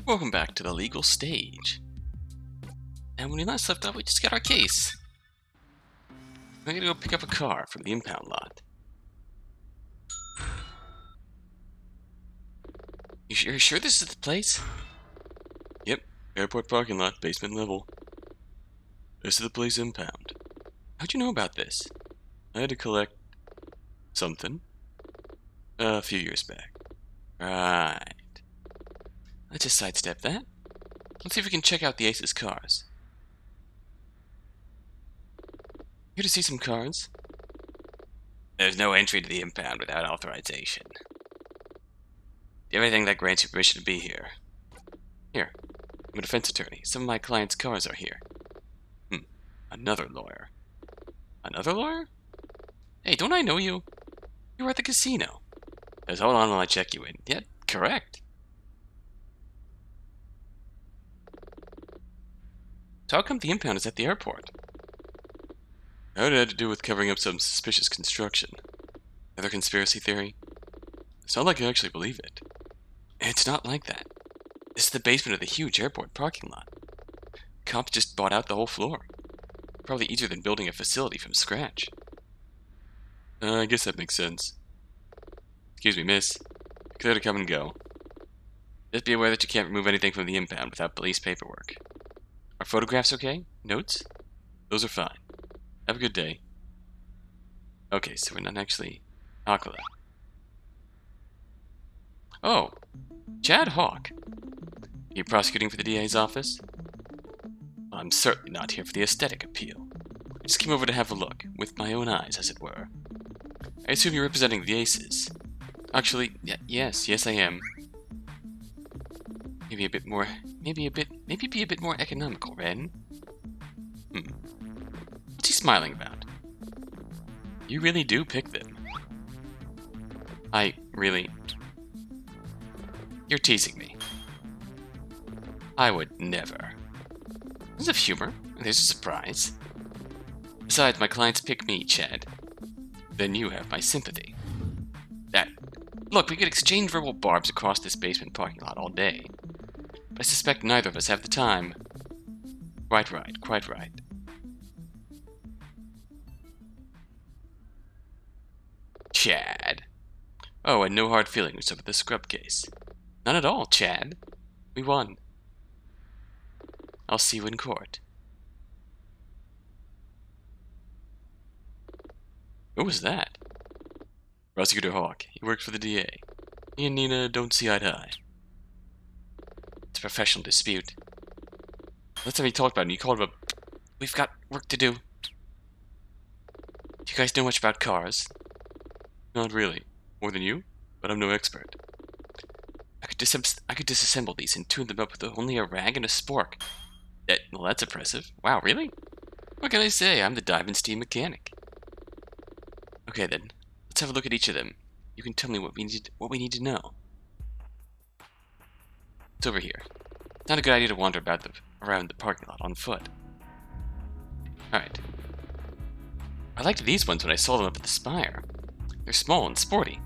Welcome back to the legal stage. And when we last left off, we just got our case. I'm gonna go pick up a car from the impound lot. You sure this is the place? Yep, airport parking lot, basement level. This is the place impound. How'd you know about this? I had to collect something a few years back. Right. Let's just sidestep that. Let's see if we can check out the Ace's cars. Here to see some cars? There's no entry to the impound without authorization. Do you have anything that grants you permission to be here? Here, I'm a defense attorney. Some of my clients' cars are here. Another lawyer. Another lawyer? Hey, don't I know you? You were at the casino. Just hold on while I check you in. Yeah, correct. So how come the impound is at the airport? I heard it had to do with covering up some suspicious construction. Another conspiracy theory? It's not like I actually believe it. It's not like that. This is the basement of the huge airport parking lot. Cops just bought out the whole floor. Probably easier than building a facility from scratch. I guess that makes sense. Excuse me, miss. Clear to come and go. Just be aware that you can't remove anything from the impound without police paperwork. Are photographs okay? Notes? Those are fine. Have a good day. Okay, so we're not actually Aquila. Oh, Chad Hawk. Are you prosecuting for the DA's office? I'm certainly not here for the aesthetic appeal. I just came over to have a look, with my own eyes, as it were. I assume you're representing the Aces. Actually, yes, I am. Maybe be a bit more economical, Ren. What's he smiling about? You really do pick them. You're teasing me. I would never. There's a humor. There's a surprise. Besides, my clients pick me, Chad. Then you have my sympathy. Look, we could exchange verbal barbs across this basement parking lot all day. But I suspect neither of us have the time. Quite right. Chad. Oh, and no hard feelings over the scrub case. None at all, Chad. We won. I'll see you in court. Who was that? Prosecutor Hawk. He works for the DA. He and Nina don't see eye to eye. It's a professional dispute. Last time he talked about it, and you called him a... We've got work to do. Do you guys know much about cars? Not really. More than you? But I'm no expert. I could disassemble these and tune them up with only a rag and a spork. Well, that's impressive. Wow, really? What can I say? I'm the Diamond Steam mechanic. Okay then, let's have a look at each of them. You can tell me what we need to know. It's over here. Not a good idea to wander around the parking lot on foot. Alright. I liked these ones when I saw them up at the spire. They're small and sporty.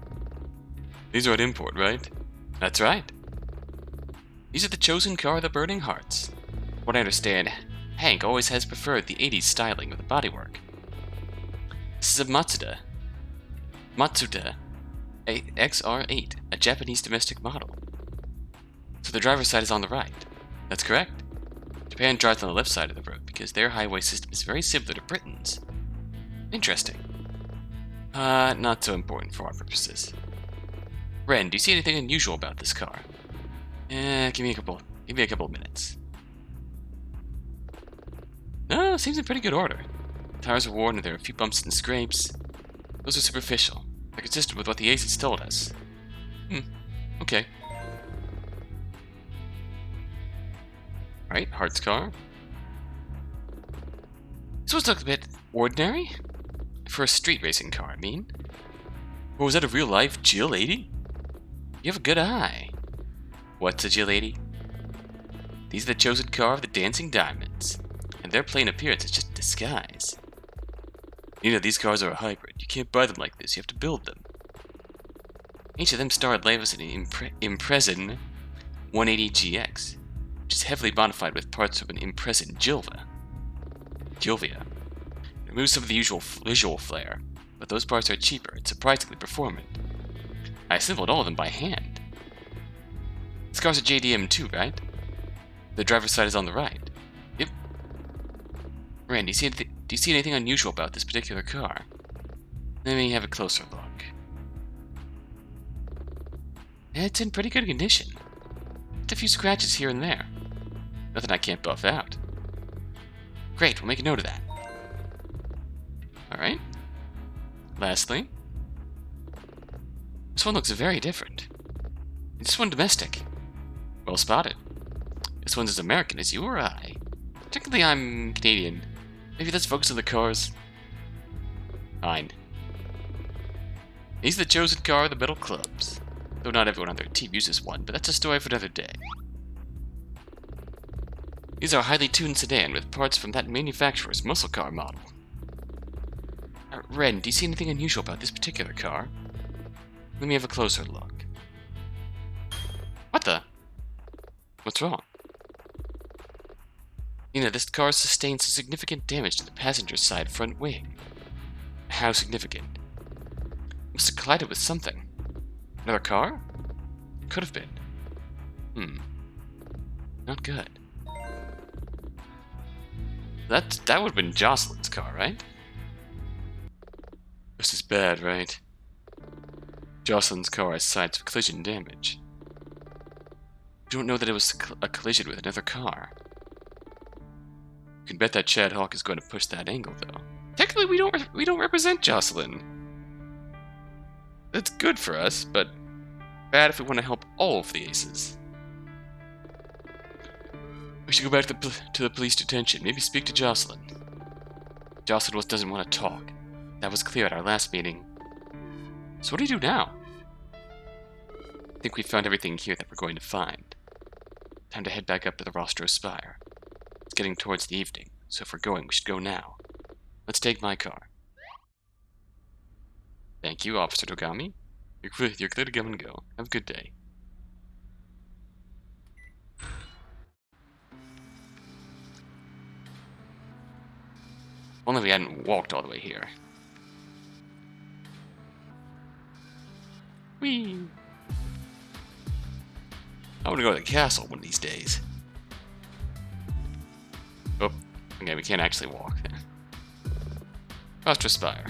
These are at import, right? That's right. These are the chosen car of the Burning Hearts. What I understand, Hank always has preferred the 80s styling of the bodywork. This is a Matsuda XR8, a Japanese domestic model. So the driver's side is on the right. That's correct. Japan drives on the left side of the road because their highway system is very similar to Britain's. Interesting. Not so important for our purposes. Ren, do you see anything unusual about this car? Give me a couple of minutes. No, seems in pretty good order. Tires are worn and there are a few bumps and scrapes. Those are superficial. They're consistent with what the Aces told us. Okay. Alright, Hart's car. This one's looks a bit ordinary. For a street racing car, I mean. Or was that a real-life Jill 80? You have a good eye. What's a Jill 80? These are the chosen car of the Dancing Diamonds. And their plain appearance is just a disguise. These cars are a hybrid. You can't buy them like this. You have to build them. Each of them starred life as an imprison 180GX, which is heavily modified with parts of an impressive Jilvia. It removes some of the usual visual flair, but those parts are cheaper and surprisingly performant. I assembled all of them by hand. This car's a JDM2, right? The driver's side is on the right. Yep. Rand, do you see anything unusual about this particular car? Let me have a closer look. It's in pretty good condition. Just a few scratches here and there. Nothing I can't buff out. Great, we'll make a note of that. Alright. Lastly, this one looks very different. This one domestic. Well spotted. This one's as American as you or I. Technically, I'm Canadian. Maybe let's focus on the cars. Fine. He's the chosen car of the metal clubs. Though not everyone on their team uses one, but that's a story for another day. These are a highly tuned sedan with parts from that manufacturer's muscle car model. Ren, do you see anything unusual about this particular car? Let me have a closer look. What the? What's wrong? Nina, this car sustained significant damage to the passenger side front wing. How significant? It must have collided with something. Another car? Could have been. Not good. That would have been Jocelyn's car, right? This is bad, right? Jocelyn's car has signs of collision damage. You don't know that it was a collision with another car. You can bet that Chaaaaaad is going to push that angle, though. Technically, we don't represent Jocelyn. That's good for us, but bad if we want to help all of the aces. We should go back to the police detention. Maybe speak to Jocelyn. Jocelyn doesn't want to talk. That was clear at our last meeting. So what do you do now? I think we found everything here that we're going to find. Time to head back up to the Rostro Spire. It's getting towards the evening, so if we're going, we should go now. Let's take my car. Thank you, Officer Togami. You're clear to come and go. Have a good day. Only we hadn't walked all the way here. Whee! I want to go to the castle one of these days. Oh, okay, we can't actually walk there. Rostro Spire.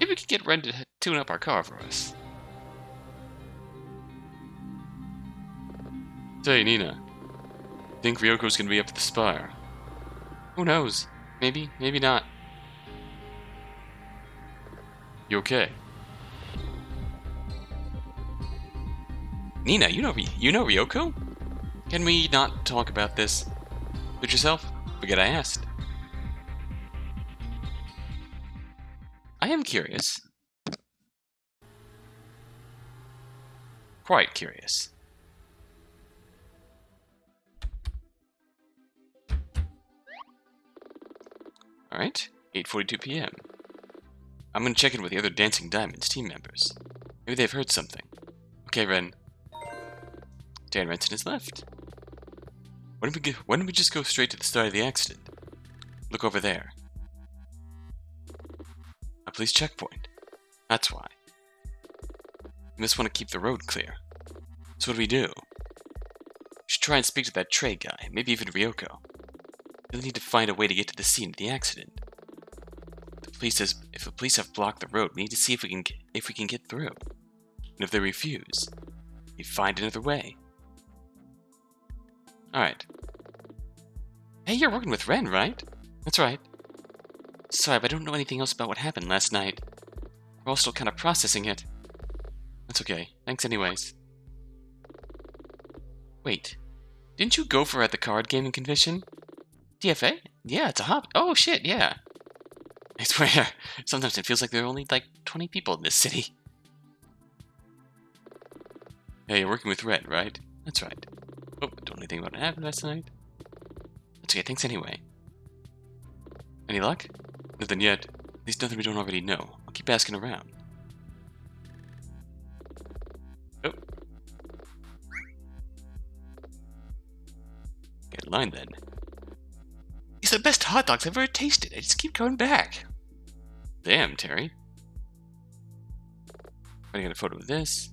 Maybe we could get Ren to tune up our car for us. Say, Nina. Think Ryoko's gonna be up at the Spire? Who knows? Maybe, maybe not. You okay? Nina, you know Ryoko? Can we not talk about this? Put yourself? Forget I asked. I am curious. Quite curious. Alright, 8:42 p.m. I'm gonna check in with the other Dancing Diamonds team members. Maybe they've heard something. Okay, Ren. Dan Renton is left. Why don't we just go straight to the start of the accident? Look over there. A police checkpoint. That's why. We must want to keep the road clear. So what do we do? We should try and speak to that Trey guy, maybe even Ryoko. We'll need to find a way to get to the scene of the accident. If the police have blocked the road, we need to see if we can get through. And if they refuse, we find another way. Alright. Hey, you're working with Ren, right? That's right. Sorry, but I don't know anything else about what happened last night. We're all still kind of processing it. That's okay. Thanks anyways. Wait. Didn't you go for at the card gaming convention? DFA? Yeah, it's a hobby. Oh shit, yeah. I swear, sometimes it feels like there are only like 20 people in this city. Hey, you're working with Red, right? That's right. Oh, don't know anything about what happened last night. That's okay, thanks anyway. Any luck? Nothing yet. At least nothing we don't already know. I'll keep asking around. the line then. These are the best hot dogs I've ever tasted. I just keep going back. Damn, Terry. I got a photo of this.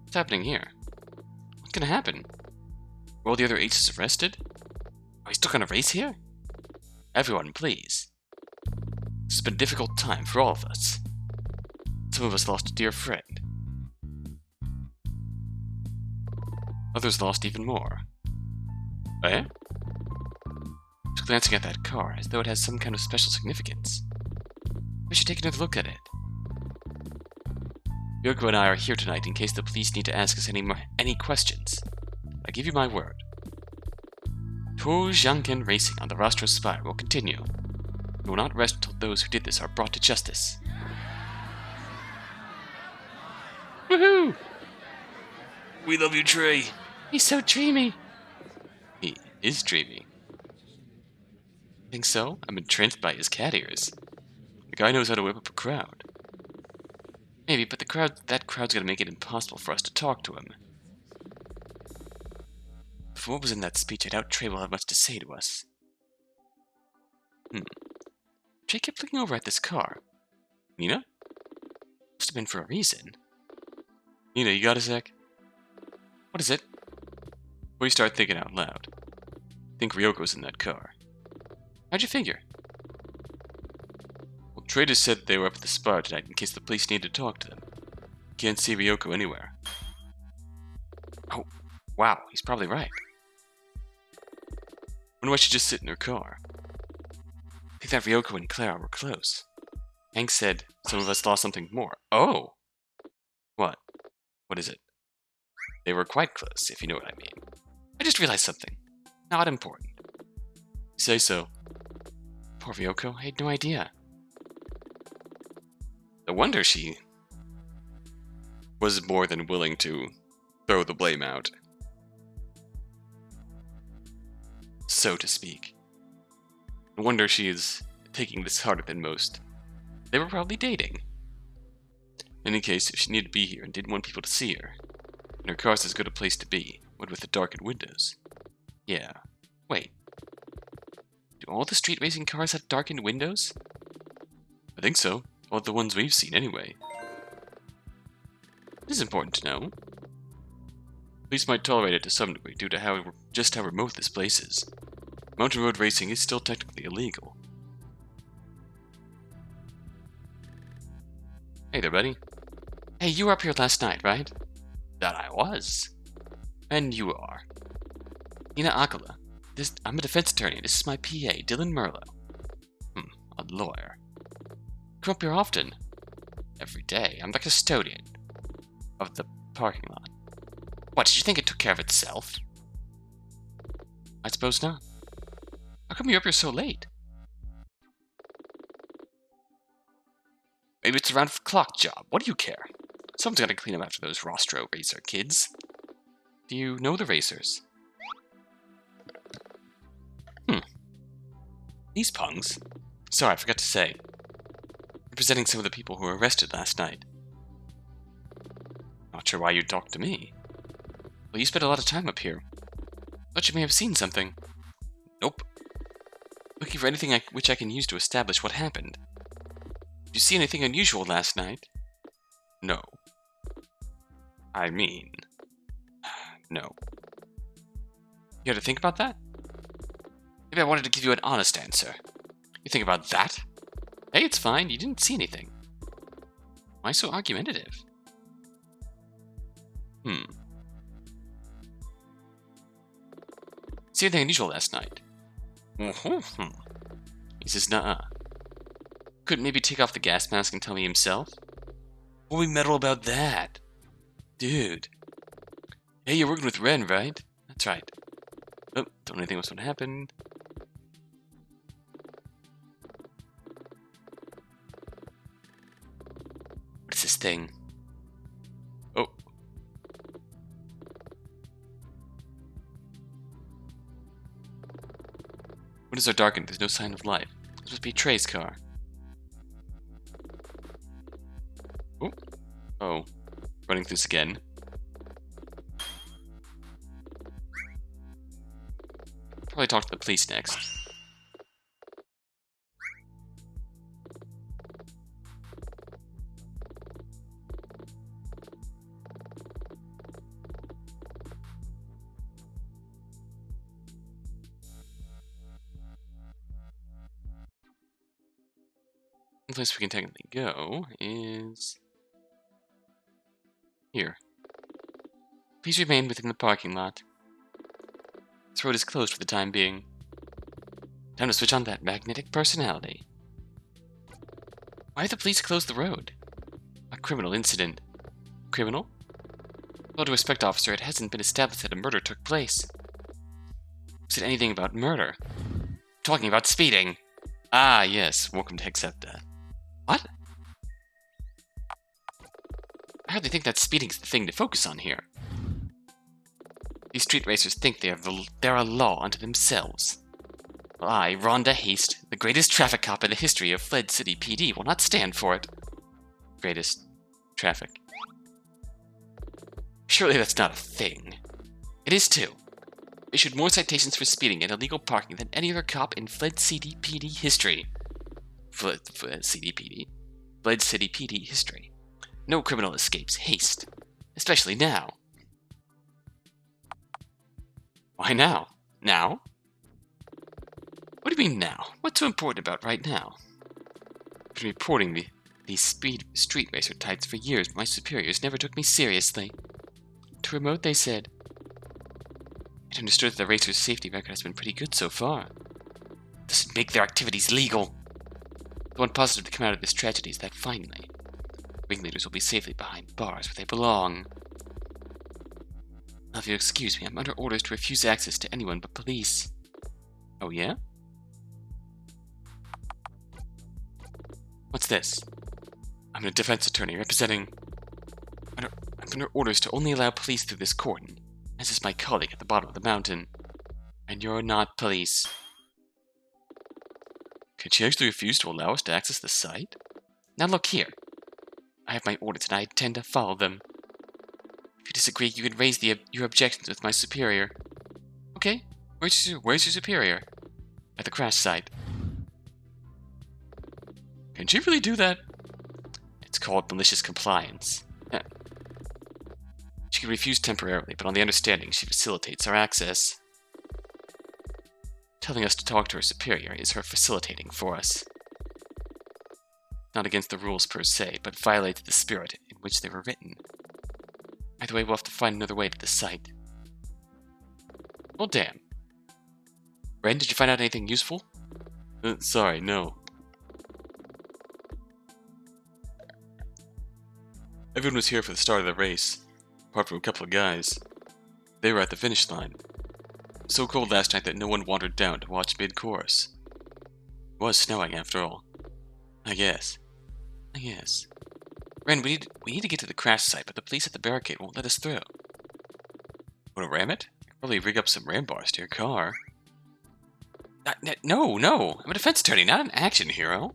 What's happening here? What's gonna happen? Were all the other aces arrested? Are we still gonna race here? Everyone, please. This has been a difficult time for all of us. Some of us lost a dear friend. Others lost even more. Eh? Just glancing at that car, as though it has some kind of special significance. We should take another look at it. Yoko and I are here tonight in case the police need to ask us any questions. I give you my word. Chaaaaaad racing on the Rostro Spire will continue. We will not rest until those who did this are brought to justice. Woohoo! We love you, Trey. He's so dreamy. He is dreamy. Think so? I'm entranced by his cat ears. The guy knows how to whip up a crowd. Maybe, but that crowd's gonna make it impossible for us to talk to him. From what was in that speech, I doubt Trey will have much to say to us. Trey kept looking over at this car. Nina? Must have been for a reason. Nina, you got a sec? What is it? Before you start thinking out loud, think Ryoko's in that car. How'd you figure? Well, Trey just said they were up at the Spire tonight in case the police needed to talk to them. Can't see Ryoko anywhere. Oh, wow, he's probably right. Wonder why she just sit in her car. I think that Ryoko and Clara were close. Hank said some of us lost something more. Oh! What? What is it? They were quite close, if you know what I mean. I just realized something. Not important. You say so. Poor Ryoko, I had no idea. No wonder she was more than willing to throw the blame out. So to speak. No wonder she is taking this harder than most. They were probably dating. In any case, if she needed to be here and didn't want people to see her, and her car's as good a place to be, what with the darkened windows? Yeah. Wait. Do all the street racing cars have darkened windows? I think so. All the ones we've seen, anyway. This is important to know. Police might tolerate it to some degree due to just how remote this place is. Mountain road racing is still technically illegal. Hey there, buddy. Hey, you were up here last night, right? That I was. And you are. Nina Aquila. I'm a defense attorney. This is my PA, Dylan Merlo. A lawyer. Come up here often. Every day. I'm the custodian of the parking lot. What, did you think it took care of itself? I suppose not. How come you're up here so late? Maybe it's a round of clock job. What do you care? Someone's gotta clean up after those Rostro racer kids. Do you know the racers? These pungs? Sorry, I forgot to say. Representing some of the people who were arrested last night. Not sure why you'd talk to me. Well, you spent a lot of time up here. Thought you may have seen something. Nope. Looking for anything which I can use to establish what happened. Did you see anything unusual last night? No. I mean... no. You had to think about that? Maybe I wanted to give you an honest answer. You think about that? Hey, it's fine. You didn't see anything. Why so argumentative? See anything unusual last night? He says, nuh-uh. Couldn't maybe take off the gas mask and tell me himself? What we meddle about that? Dude. Hey, you're working with Ren, right? That's right. Oh, don't know anything else would happen. What is this thing? Oh. Windows are darkened. There's no sign of life. This must be Trey's car. Oh. Oh. Running through this again. Probably talk to the police next. The place we can technically go is here. Please remain within the parking lot. This road is closed for the time being. Time to switch on that magnetic personality. Why did the police close the road? A criminal incident. Criminal? With all due respect, officer, it hasn't been established that a murder took place. Who said anything about murder? Talking about speeding. Ah, yes. Welcome to accept that. What? I hardly think that speeding's the thing to focus on here. These street racers think they're a law unto themselves. Well, I, Rhonda Haste, the greatest traffic cop in the history of Fledge City PD, will not stand for it. Greatest traffic. Surely that's not a thing. It is too. Issued more citations for speeding and illegal parking than any other cop in Fledge City PD history. Fledge City PD history. No criminal escapes haste. Especially now. Why now? Now? What do you mean now? What's so important about right now? I've been reporting these street racer types for years, but my superiors never took me seriously. Too remote, they said. It understood that the racer's safety record has been pretty good so far. Doesn't make their activities legal. The one positive to come out of this tragedy is that finally, ringleaders will be safely behind bars where they belong. Now, if you'll excuse me, I'm under orders to refuse access to anyone but police. Oh, yeah? What's this? I'm a defense attorney representing... I'm under orders to only allow police through this cordon, as is my colleague at the bottom of the mountain. And you're not police. Can she actually refuse to allow us to access the site? Now look here. I have my orders and I intend to follow them. If you disagree, you can raise your objections with my superior. Okay, where's your superior? At the crash site. Can she really do that? It's called malicious compliance. She can refuse temporarily, but on the understanding she facilitates our access. Telling us to talk to her superior is her facilitating for us. Not against the rules per se, but violates the spirit in which they were written. Either way, we'll have to find another way to the site. Well, damn. Ren, did you find out anything useful? Sorry, no. Everyone was here for the start of the race, apart from a couple of guys. They were at the finish line. It was so cold last night that no one wandered down to watch mid-course. It was snowing, after all. I guess. Ren, we need to get to the crash site, but the police at the barricade won't let us through. Want to ram it? I could probably rig up some ram bars to your car. No! I'm a defense attorney, not an action hero.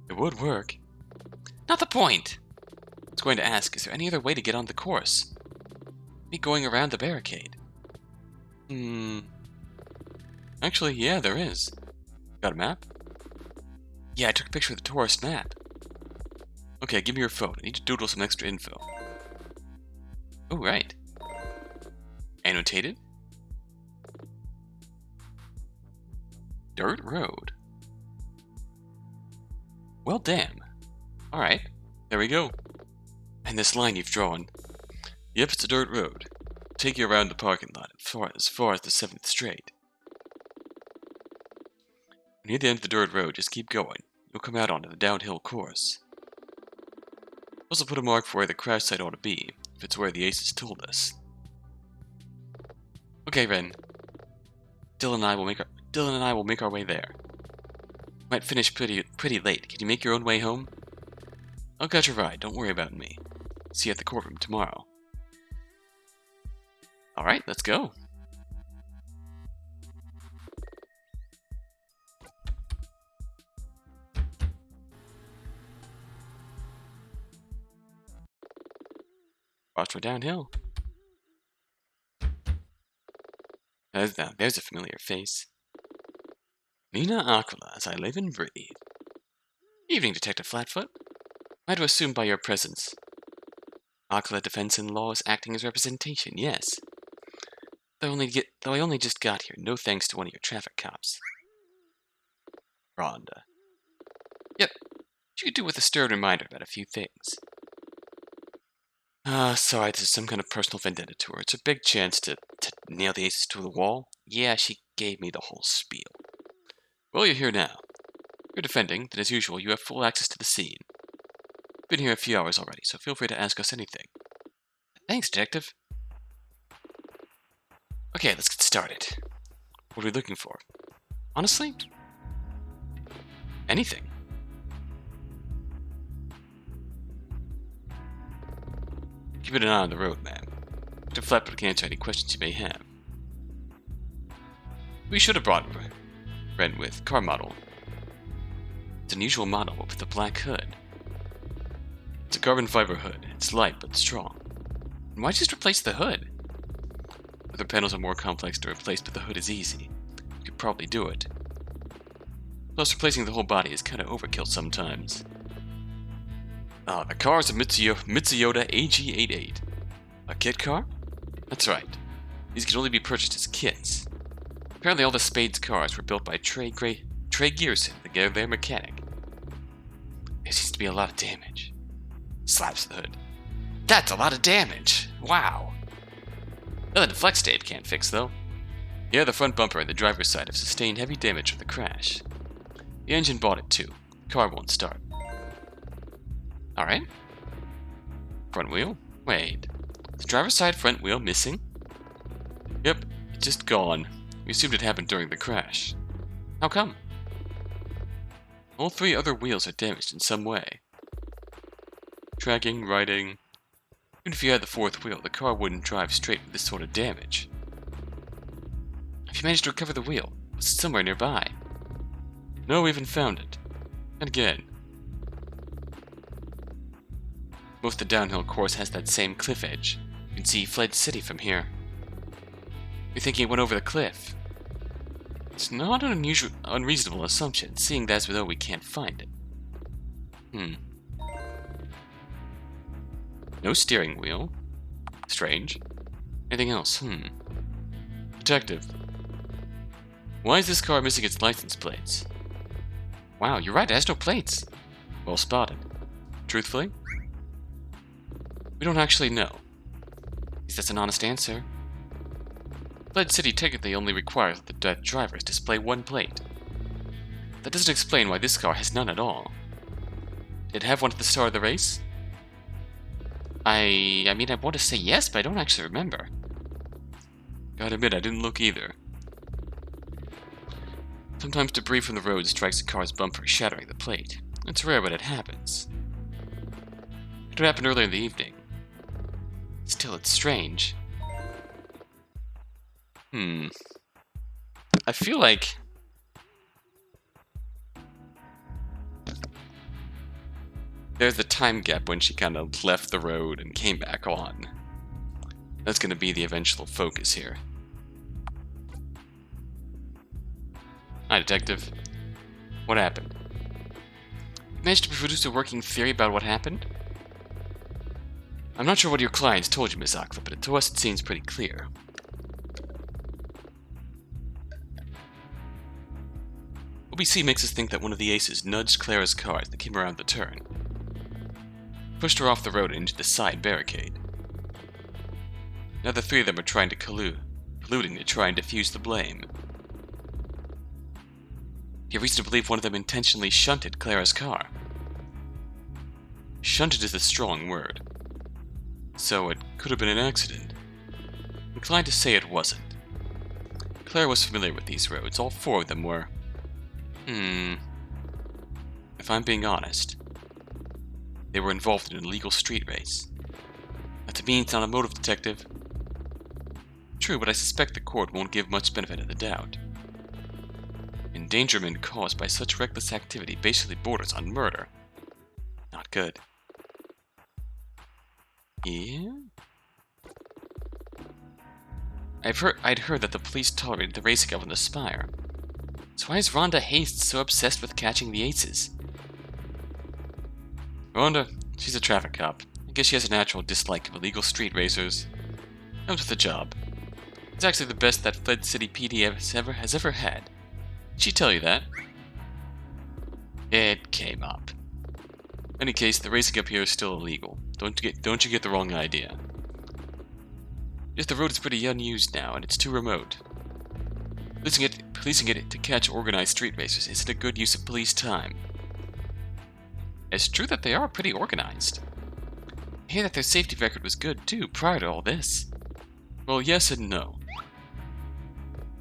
It would work. Not the point! I was going to ask, is there any other way to get on the course? Me going around the barricade. Actually, yeah, there is. Got a map? Yeah, I took a picture of the tourist map. Okay, give me your phone. I need to doodle some extra info. Oh, right. Annotated. Dirt road. Well, damn. Alright, there we go. And this line you've drawn. Yep, it's a dirt road. Take you around the parking lot as far as the 7th Straight. Near the end of the dirt road, just keep going. You'll come out onto the downhill course. Also put a mark for where the crash site ought to be, if it's where the aces told us. Okay, Ren. Dylan and I will make our way there. Might finish pretty late. Can you make your own way home? I'll catch a ride. Don't worry about me. See you at the courtroom tomorrow. Alright, let's go. Watch for downhill. There's a familiar face. Nina Aquila, as I live and breathe. Evening, Detective Flatfoot. I had to assume by your presence. Aquila Defense and Law is acting as representation, yes. Though I only just got here, no thanks to one of your traffic cops. Rhonda. Yep, she could do with a stern reminder about a few things. Sorry, this is some kind of personal vendetta to her. It's a big chance to nail the aces to the wall. Yeah, she gave me the whole spiel. Well, you're here now. You're defending, then as usual, you have full access to the scene. Been here a few hours already, so feel free to ask us anything. Thanks, Detective. Okay, let's get started. What are we looking for? Honestly? Anything. Keep an eye on the road, ma'am. Dr. Flatfoot can answer any questions you may have. We should have brought Ren with car model. It's an unusual model with a black hood. It's a carbon fiber hood. It's light but strong. And why just replace the hood? Other panels are more complex to replace, but the hood is easy. You could probably do it. Plus, replacing the whole body is kind of overkill sometimes. The car is a Mitsuyoda AG88. A kit car? That's right. These can only be purchased as kits. Apparently all the Spade's cars were built by Trey Gearson, their mechanic. There seems to be a lot of damage. Slaps the hood. That's a lot of damage! Wow! Nothing the flex tape can't fix, though. Yeah, the front bumper and the driver's side have sustained heavy damage from the crash. The engine bought it too. The car won't start. Alright. Front wheel? Wait. Is the driver's side front wheel missing? Yep, it's just gone. We assumed it happened during the crash. How come? All three other wheels are damaged in some way. Tracking, riding. Even if you had the fourth wheel, the car wouldn't drive straight with this sort of damage. Have you managed to recover the wheel? Was it somewhere nearby? No, we haven't found it. And again. Most of the downhill course has that same cliff edge. You can see Fledge City from here. You're thinking it went over the cliff. It's not an unreasonable assumption, seeing that as though we can't find it. No steering wheel. Strange. Anything else? Detective. Why is this car missing its license plates? Wow, you're right, it has no plates. Well spotted. Truthfully? We don't actually know. Is that an honest answer? Fledge City technically only requires that the drivers display one plate. That doesn't explain why this car has none at all. Did it have one at the start of the race? I mean, I want to say yes, but I don't actually remember. Gotta admit, I didn't look either. Sometimes debris from the road strikes a car's bumper, shattering the plate. It's rare, but it happens. It happened earlier in the evening. Still, it's strange. I feel like... there's the time gap when she kind of left the road and came back on. That's going to be the eventual focus here. Hi, Detective. What happened? You managed to produce a working theory about what happened? I'm not sure what your clients told you, Miss Aquila, but to us it seems pretty clear. What we see makes us think that one of the aces nudged Clara's car as they came around the turn. Pushed her off the road and into the side barricade. Now the three of them are trying to colluding to try and defuse the blame. You have reason to believe one of them intentionally shunted Clara's car. Shunted is a strong word. So it could have been an accident. I'm inclined to say it wasn't. Clara was familiar with these roads. All four of them were. If I'm being honest, they were involved in an illegal street race. That to me, it's not a motive, Detective. True, but I suspect the court won't give much benefit of the doubt. Endangerment caused by such reckless activity basically borders on murder. Not good. Yeah? I'd heard that the police tolerated the racing up on the Spire. So why is Rhonda Haste so obsessed with catching the aces? Rhonda, she's a traffic cop. I guess she has a natural dislike of illegal street racers. Comes with the job. It's actually the best that Fledge City PD has ever had. Did she tell you that? It came up. In any case, the racing up here is still illegal. Don't you get the wrong idea. Just the road is pretty unused now, and it's too remote. Policing it to catch organized street racers isn't a good use of police time. It's true that they are pretty organized. I hear that their safety record was good too, prior to all this. Well, yes and no.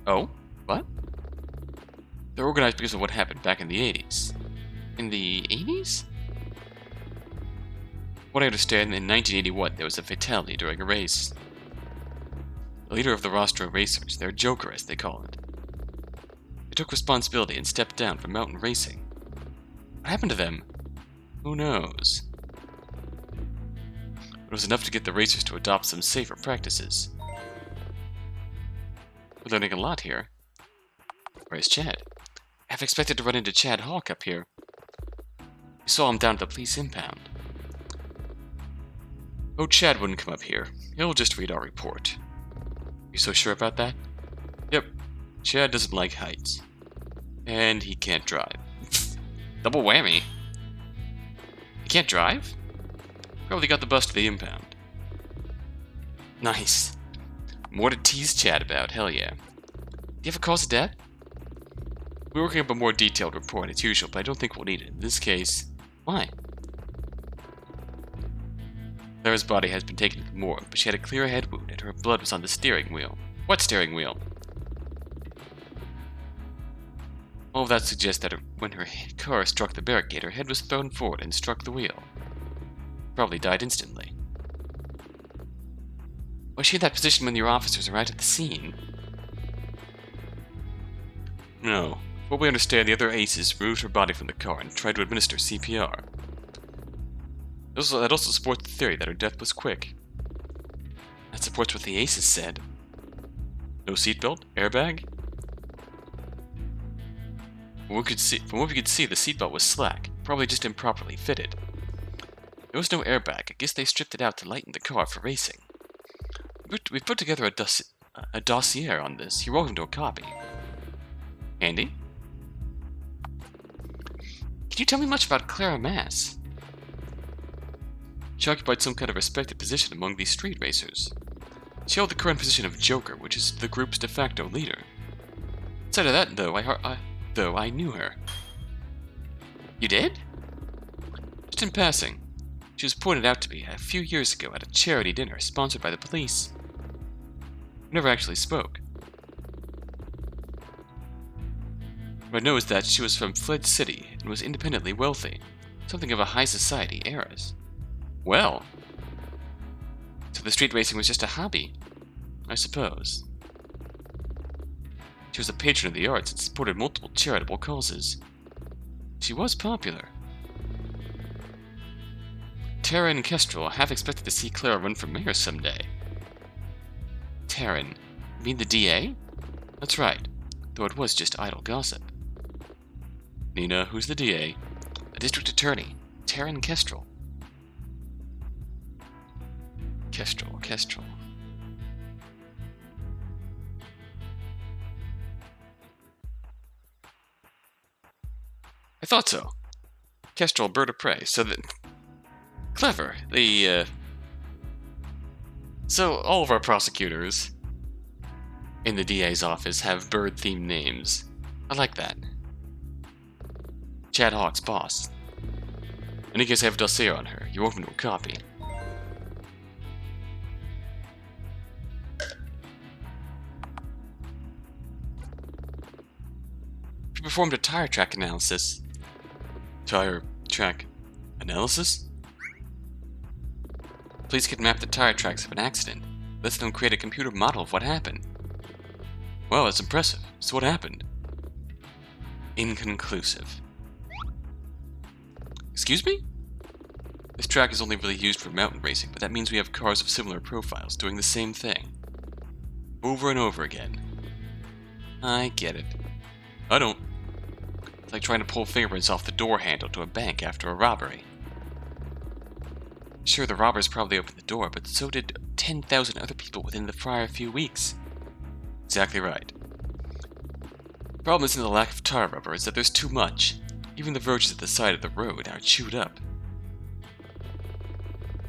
Oh? What? They're organized because of what happened back in the 80s. In the 80s? What I understand, in 1981 there was a fatality during a race. The leader of the roster of racers, their Joker as they call it, they took responsibility and stepped down from mountain racing. What happened to them? Who knows? It was enough to get the racers to adopt some safer practices. We're learning a lot here. Where's Chaaaad? I have expected to run into Chaaaad Hawk up here. We saw him down at the police impound. Oh, Chaaaad wouldn't come up here. He'll just read our report. You so sure about that? Yep. Chaaaad doesn't like heights. And he can't drive. Double whammy. He can't drive? Probably got the bus to the impound. Nice. More to tease Chaaaad about, hell yeah. Do you have a cause of death? We're working up a more detailed report as usual, but I don't think we'll need it. In this case, why? Clara's body has been taken to the morgue, but she had a clear head wound and her blood was on the steering wheel. What steering wheel? All of that suggests that when her car struck the barricade, her head was thrown forward and struck the wheel. Probably died instantly. Was she in that position when your officers arrived at the scene? No. From what we understand, the other aces removed her body from the car and tried to administer CPR. That also supports the theory that her death was quick. That supports what the aces said. No seatbelt? Airbag? From what we could see, the seatbelt was slack, probably just improperly fitted. There was no airbag. I guess they stripped it out to lighten the car for racing. We've put together a dossier on this. You're welcome to a copy. Handy? Can you tell me much about Clara Mass? She occupied some kind of respected position among these street racers. She held the current position of Joker, which is the group's de facto leader. Outside of that, though, I knew her. You did? Just in passing. She was pointed out to me a few years ago at a charity dinner sponsored by the police. We never actually spoke. What I know is that she was from Fledge City and was independently wealthy, something of a high society heiress. Well, so the street racing was just a hobby, I suppose. She was a patron of the arts and supported multiple charitable causes. She was popular. Taryn and Kestrel half expected to see Clara run for mayor someday. Taryn? You mean the DA? That's right, though it was just idle gossip. Nina, who's the DA? A district attorney, Taryn Kestrel. Kestrel. I thought so. Kestrel, bird of prey, so that... Clever. So, all of our prosecutors in the DA's office have bird-themed names. I like that. Chaaaad Hawk's boss. In any case, I have a dossier on her. You're welcome to a copy. She performed a tire track analysis. Tire track analysis? Police could map the tire tracks of an accident. Lets them create a computer model of what happened. Well, that's impressive. So what happened? Inconclusive. Excuse me? This track is only really used for mountain racing, but that means we have cars of similar profiles doing the same thing. Over and over again. I get it. I don't. It's like trying to pull fingerprints off the door handle to a bank after a robbery. Sure, the robbers probably opened the door, but so did 10,000 other people within the prior few weeks. Exactly right. The problem isn't the lack of tar rubber, it's that there's too much. Even the roaches at the side of the road are chewed up.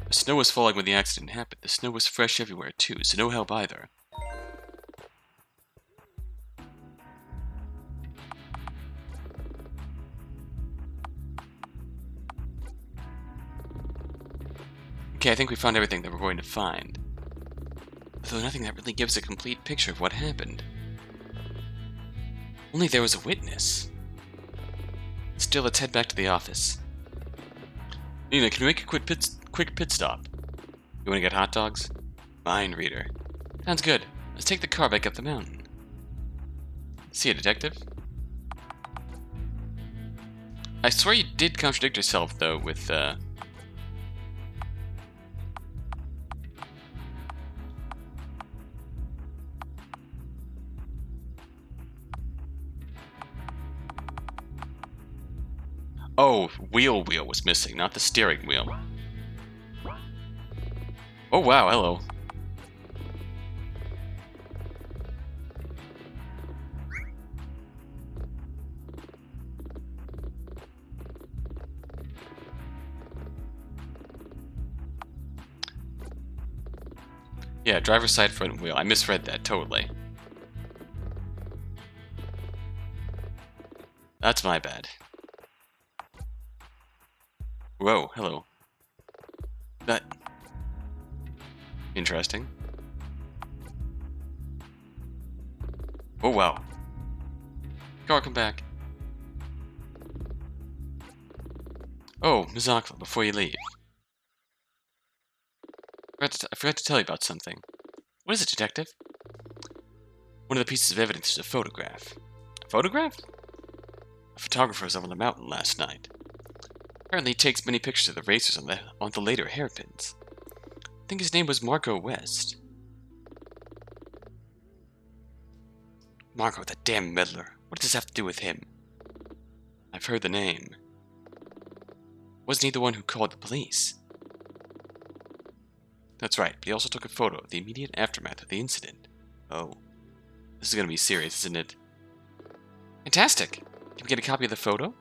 The snow was falling when the accident happened. The snow was fresh everywhere too, so no help either. Okay, I think we found everything that we're going to find. Though nothing that really gives a complete picture of what happened. Only there was a witness. Still, let's head back to the office. Nina, can we make a quick pit stop? You want to get hot dogs? Mind reader. Sounds good. Let's take the car back up the mountain. See ya, detective. I swear you did contradict yourself, though, with, Oh, wheel was missing, not the steering wheel. Oh wow, hello. Yeah, driver's side front wheel. I misread that, totally. That's my bad. Whoa, hello. That... Interesting. Oh wow. Car, come back. Oh, Ms. Aquila, before you leave. I forgot to tell you about something. What is it, detective? One of the pieces of evidence is a photograph. A photograph? A photographer was up on the mountain last night. Apparently he takes many pictures of the racers on the later hairpins. I think his name was Marco West. Marco, that damn meddler. What does this have to do with him? I've heard the name. Wasn't he the one who called the police? That's right, but he also took a photo of the immediate aftermath of the incident. Oh. This is gonna be serious, isn't it? Fantastic! Can we get a copy of the photo?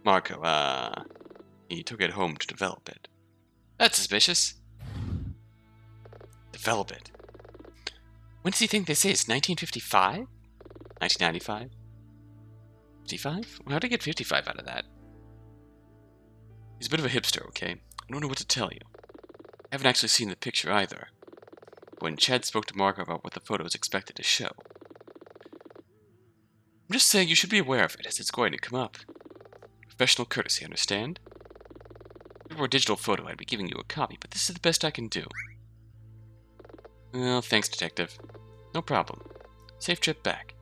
Marco, he took it home to develop it. That's suspicious. Develop it. When does he think this is? 1955? 1995? 55? How did he get 55 out of that? He's a bit of a hipster, okay? I don't know what to tell you. I haven't actually seen the picture either. When Chaaaad spoke to Marco about what the photo is expected to show. I'm just saying you should be aware of it, as it's going to come up. Professional courtesy, understand? If it were a digital photo, I'd be giving you a copy, but this is the best I can do. Well, thanks, detective. No problem. Safe trip back.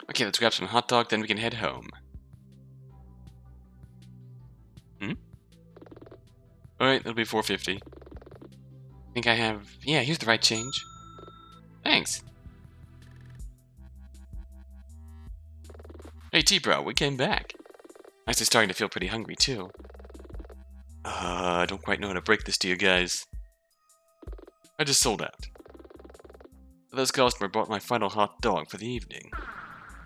Okay, let's grab some hot dog, then we can head home. Alright, that'll be $4.50. Think I have... Yeah, here's the right change. Thanks. Hey, T-Bro, we came back. Actually starting to feel pretty hungry, too. I don't quite know how to break this to you guys. I just sold out. This customer bought my final hot dog for the evening.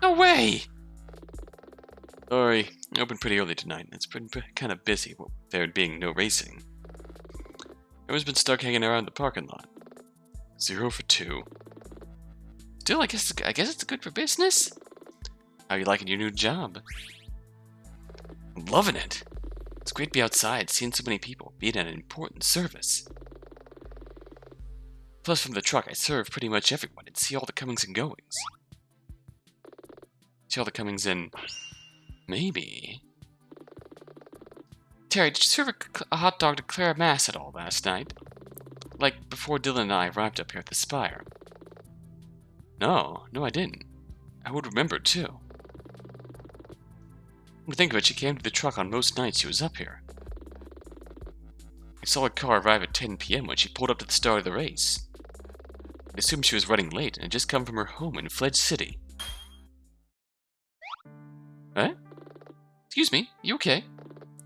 No way! Sorry, I opened pretty early tonight, and it's been kind of busy, with there being no racing. Everyone's been stuck hanging around the parking lot. 0 for 2. Still, I guess it's good for business. How you liking your new job? I'm loving it. It's great to be outside, seeing so many people, being an important service. Plus, from the truck, I serve pretty much everyone and see all the comings and goings. See all the comings and... Maybe... Terry, did you serve a hot dog to Clara Mass at all last night? Like, before Dylan and I arrived up here at the Spire. No, I didn't. I would remember, too. To think of it, she came to the truck on most nights she was up here. I saw her car arrive at 10 p.m. when she pulled up to the start of the race. I assumed she was running late and had just come from her home in Fledge City. Huh? Excuse me, you okay?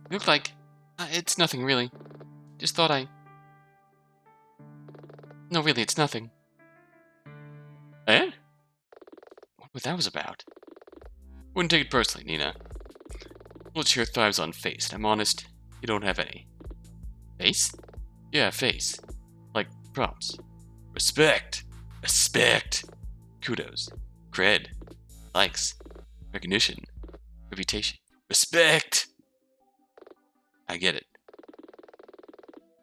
You look like... it's nothing, really. Just thought I... No, really, it's nothing. Eh? What that was about? Wouldn't take it personally, Nina. Wheelchair thrives on face, and I'm honest, you don't have any. Face? Yeah, face. Like, props. Respect! Respect! Kudos. Cred. Likes. Recognition. Reputation. Respect! I get it.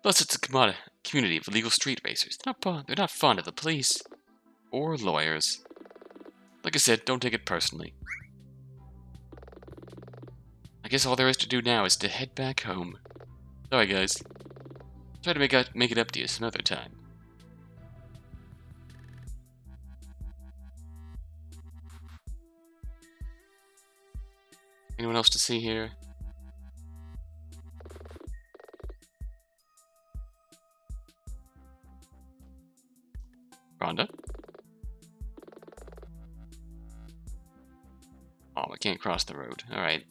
Plus, it's a community of legal street racers. They're not fond of the police. Or lawyers. Like I said, don't take it personally. I guess all there is to do now is to head back home. Sorry, guys. Try to make it up to you some other time. Anyone else to see here? Rhonda? Oh, I can't cross the road. Alright.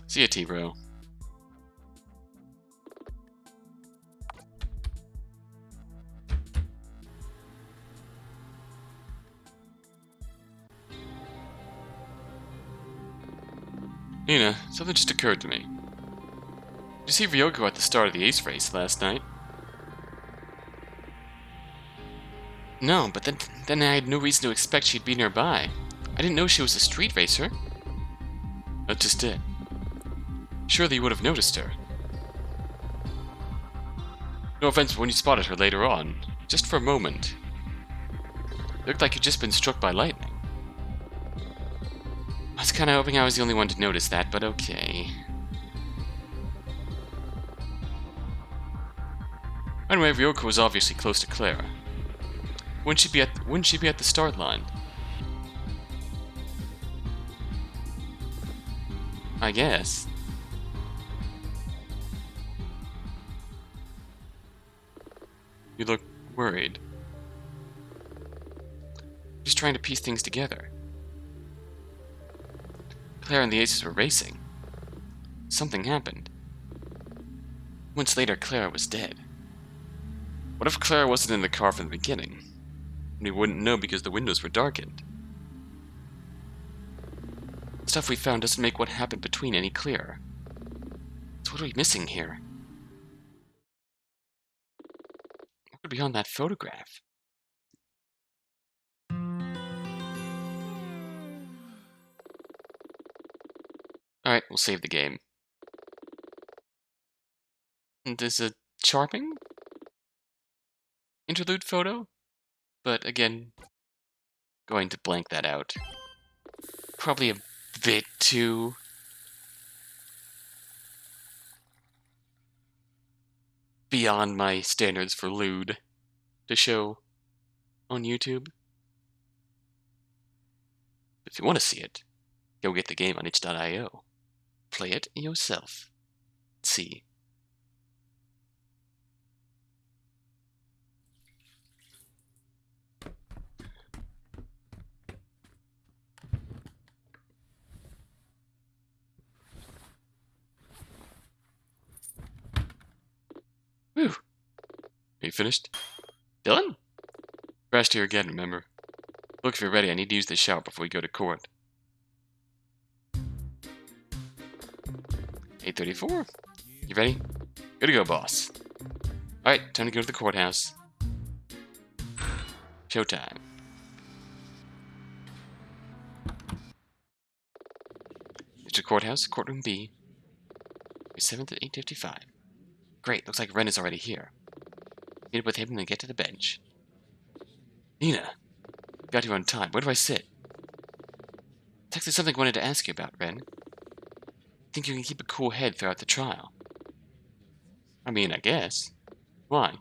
See ya, T-Bro. Nina, something just occurred to me. Did you see Ryoko at the start of the Ace race last night? No, but then I had no reason to expect she'd be nearby. I didn't know she was a street racer. That's just it. Surely you would have noticed her. No offense when you spotted her later on. Just for a moment. It looked like you'd just been struck by lightning. I was kinda hoping I was the only one to notice that, but okay. Anyway, Ryoko was obviously close to Clara. Wouldn't she be at the start line? I guess. You look worried. Just trying to piece things together. Claire and the Aces were racing. Something happened. Months later, Clara was dead. What if Clara wasn't in the car from the beginning? We wouldn't know because the windows were darkened. The stuff we found doesn't make what happened between any clearer. So what are we missing here? What could be on that photograph? Alright, we'll save the game. And there's a charming interlude photo, but again, going to blank that out. Probably a bit too beyond my standards for lewd to show on YouTube. If you want to see it, go get the game on itch.io. Play it yourself. Let's see. Whew. Are you finished? Dylan? Crashed here again, remember? Look, if you're ready, I need to use the shower before we go to court. 8:34. You ready? Good to go, boss. Alright, time to go to the courthouse. Showtime. It's a courthouse, courtroom B. May 7th at 8:55. Great, looks like Ren is already here. Meet up with him and then get to the bench. Nina! Got here on time. Where do I sit? It's actually something I wanted to ask you about, Ren. Think you can keep a cool head throughout the trial? I mean, I guess. Why?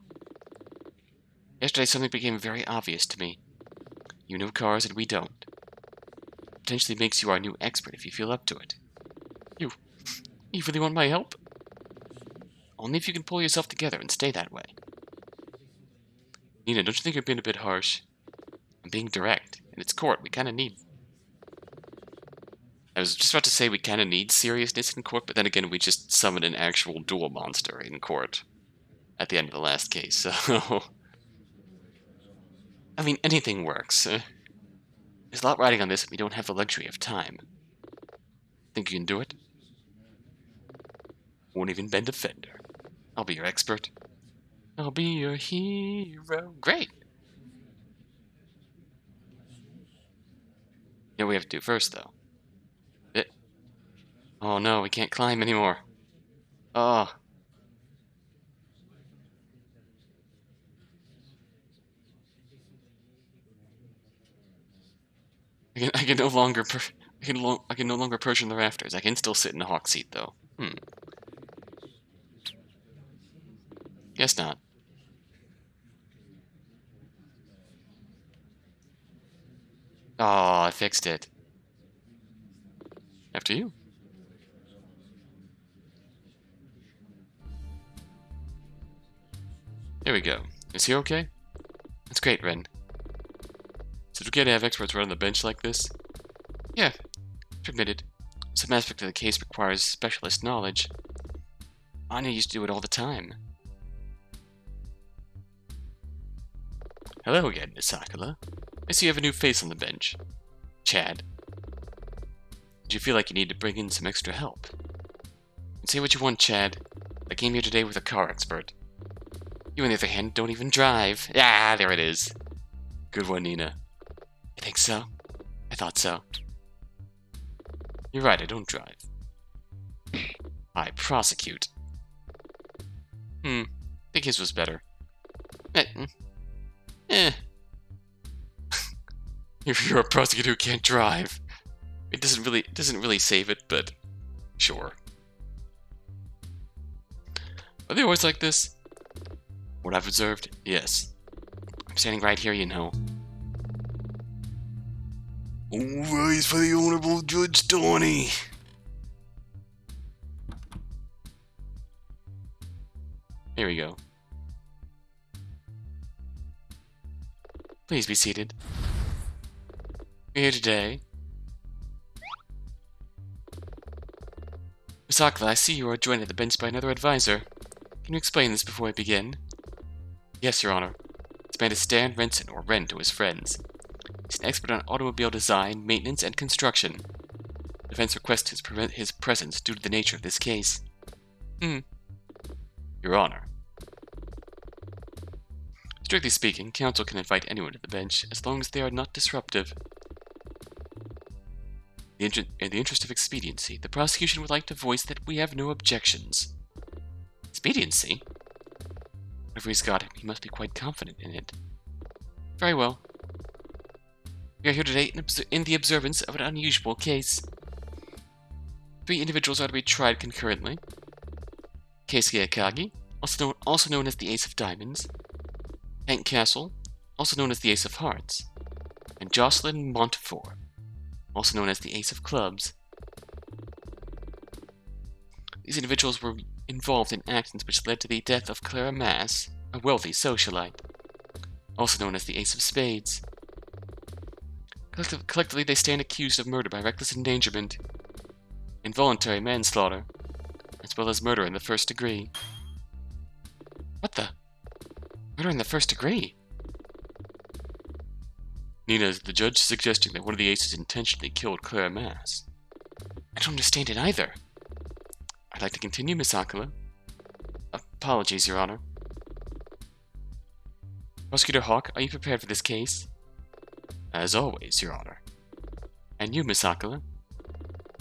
Yesterday something became very obvious to me. You know cars and we don't. potentially makes you our new expert if you feel up to it. You really want my help? Only if you can pull yourself together and stay that way. Nina, don't you think you're being a bit harsh? I'm being direct, and it's court. We kind of need... I was just about to say we kind of need seriousness in court, but then again, we just summoned an actual duel monster in court at the end of the last case, so... I mean, anything works. There's a lot riding on this, and we don't have the luxury of time. Think you can do it? Won't even bend a fender. I'll be your expert. I'll be your hero. Great! Yeah, we have to do first, though. Oh no, we can't climb anymore. Oh. I can no longer I can no longer perch on the rafters. I can still sit in the hawk seat, though. Guess not. Oh, I fixed it. After you. There we go. Is he okay? That's great, Ren. Is it okay to have experts right on the bench like this? Yeah, permitted. Some aspect of the case requires specialist knowledge. Anya used to do it all the time. Hello again, Miss Aquila. I see you have a new face on the bench. Chaaaad. Did you feel like you need to bring in some extra help? Say what you want, Chaaaad. I came here today with a car expert. You, on the other hand, don't even drive. Ah, there it is. Good one, Nina. You think so? I thought so. You're right, I don't drive. I prosecute. Think his was better. You're a prosecutor who can't drive. It doesn't really save it, but sure. Are they always like this? What I've observed, yes. I'm standing right here, you know. All rise for the Honorable Judge Tawny. Here we go. Please be seated. We're here today. Miss Aquila, I see you are joined at the bench by another advisor. Can you explain this before I begin? Yes, Your Honor. This man is Stan Renson, or Ren to his friends. He's an expert on automobile design, maintenance, and construction. The defense requests his presence due to the nature of this case. Your Honor. Strictly speaking, counsel can invite anyone to the bench as long as they are not disruptive. In the interest of expediency, the prosecution would like to voice that we have no objections. Expediency? Whatever he's got, he must be quite confident in it. Very well. We are here today in the observance of an unusual case. 3 individuals are to be tried concurrently. Keisuke Akagi, also known as the Ace of Diamonds. Hank Castle, also known as the Ace of Hearts. And Jocelyn Montfort, also known as the Ace of Clubs. These individuals were involved in actions which led to the death of Clara Mass, a wealthy socialite, also known as the Ace of Spades. Collectively, they stand accused of murder by reckless endangerment, involuntary manslaughter, as well as murder in the first degree. What the? Murder in the first degree? Nina, is the judge suggesting that one of the aces intentionally killed Clara Mass? I don't understand it either. I'd like to continue, Miss Aquila. Apologies, Your Honor. Prosecutor Hawk, are you prepared for this case? As always, Your Honor. And you, Miss Aquila?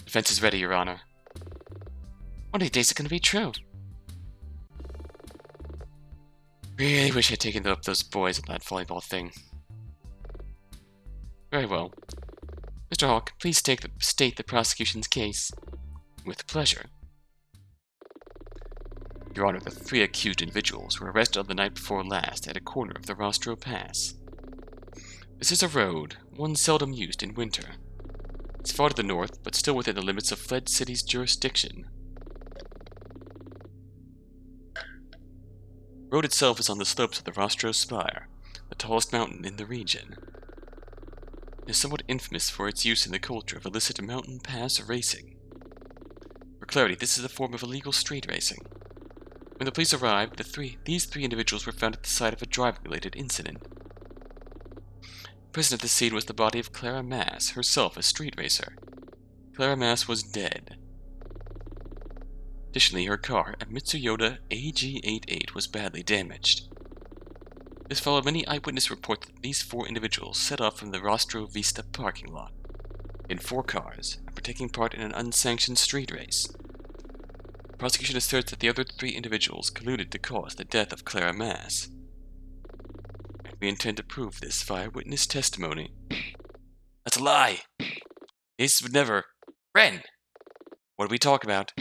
Defense is ready, Your Honor. One of these days it's going to be true. Really wish I'd taken up those boys at that volleyball thing. Very well. Mr. Hawk, please state the prosecution's case. With pleasure. Your Honor, the 3 accused individuals were arrested on the night before last at a corner of the Rostro Pass. This is a road, one seldom used in winter. It's far to the north, but still within the limits of Fledge City's jurisdiction. The road itself is on the slopes of the Rostro Spire, the tallest mountain in the region. It is somewhat infamous for its use in the culture of illicit mountain pass racing. For clarity, this is a form of illegal street racing. When the police arrived, these three individuals were found at the site of a driving-related incident. Present at the scene was the body of Clara Mass, herself a street racer. Clara Mass was dead. Additionally, her car, a Mitsuyoda AG88, was badly damaged. This followed many eyewitness reports that these four individuals set off from the Rostro Vista parking lot in 4 cars and were taking part in an unsanctioned street race. The prosecution asserts that the other 3 individuals colluded to cause the death of Clara Mass. And we intend to prove this via witness testimony. That's a lie! Ace would never. Ren! What do we talk about?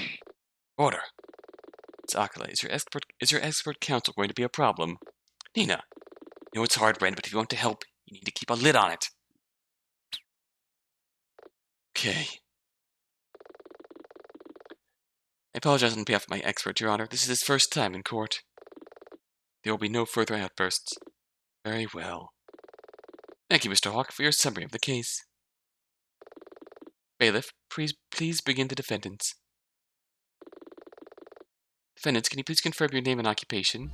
Order. Ms. Aquila, is your expert counsel going to be a problem? Nina. I know it's hard, Ren, but if you want to help, you need to keep a lid on it. Okay. I apologize on behalf of my expert, Your Honor. This is his first time in court. There will be no further outbursts. Very well. Thank you, Mr. Hawk, for your summary of the case. Bailiff, please begin the defendants. Defendants, can you please confirm your name and occupation?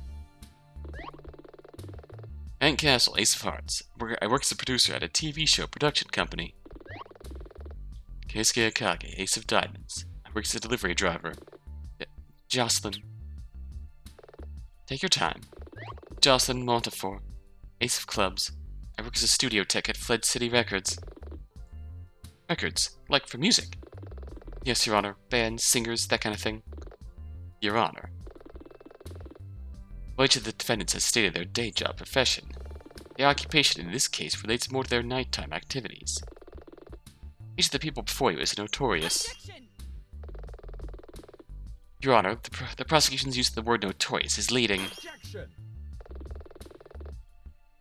Hank Castle, Ace of Hearts. I work as a producer at a TV show production company. Keisuke Akage, Ace of Diamonds. I work as a delivery driver. Jocelyn. Take your time. Jocelyn Montefiore, Ace of Clubs. I work as a studio tech at Fledge City Records. Records? Like for music? Yes, Your Honor. Bands, singers, that kind of thing. Your Honor. Well, each of the defendants has stated their day job profession. The occupation in this case relates more to their nighttime activities. Each of the people before you is notorious. Objection! Your Honor, the prosecution's use of the word notorious is leading. Objection!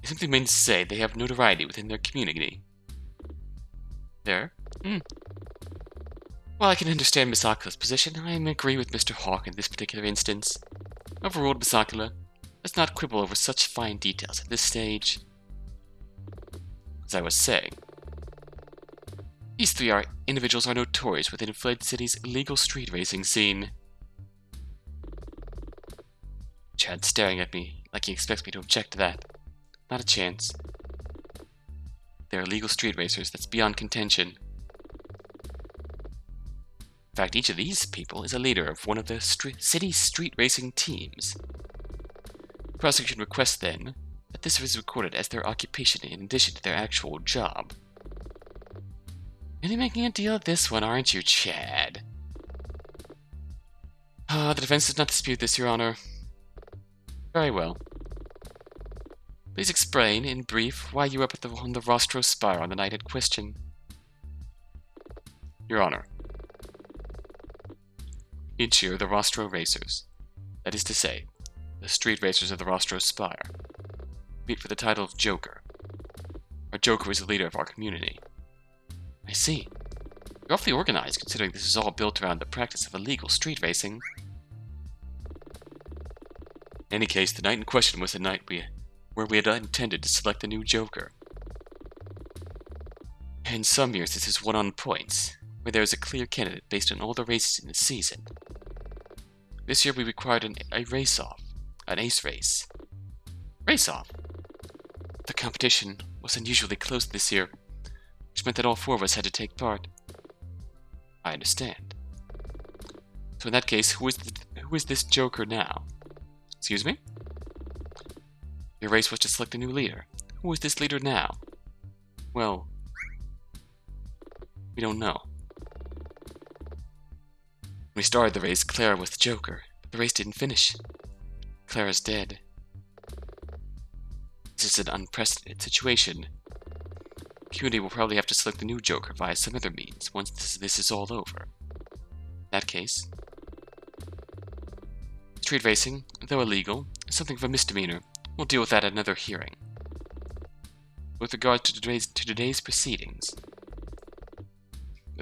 It simply means to say they have notoriety within their community. There? While I can understand Miss Aquila's position, I agree with Mr. Hawk in this particular instance. Overruled, Miss Aquila. Let's not quibble over such fine details at this stage. As I was saying, these 3 individuals are notorious within Fledge City's illegal street racing scene. Chad's staring at me like he expects me to object to that. Not a chance. They're illegal street racers, that's beyond contention. In fact, each of these people is a leader of one of the city's street racing teams. The prosecution requests, then, that this is recorded as their occupation in addition to their actual job. Really making a deal of this one, aren't you, Chad? The defense does not dispute this, Your Honor. Very well. Please explain, in brief, why you were up on the Rostro Spire on the night in question. Your Honor. Each year, the Rostro Racers, that is to say, the street racers of the Rostro Spire, meet for the title of Joker. Our Joker is the leader of our community. I see. You're awfully organized, considering this is all built around the practice of illegal street racing. In any case, the night in question was the night where we had intended to select a new Joker. In some years, this is won on points, where there is a clear candidate based on all the races in the season. This year we required a race-off, an ace race. Race-off? The competition was unusually close this year, which meant that all 4 of us had to take part. I understand. So in that case, who is this Joker now? Excuse me? Your race was to select a new leader. Who is this leader now? Well, we don't know. When we started the race, Clara was the Joker, but the race didn't finish. Clara's dead. This is an unprecedented situation. The community will probably have to select a new Joker via some other means once this is all over. In that case, street racing, though illegal, is something of a misdemeanor. We'll deal with that at another hearing. With regard to today's proceedings,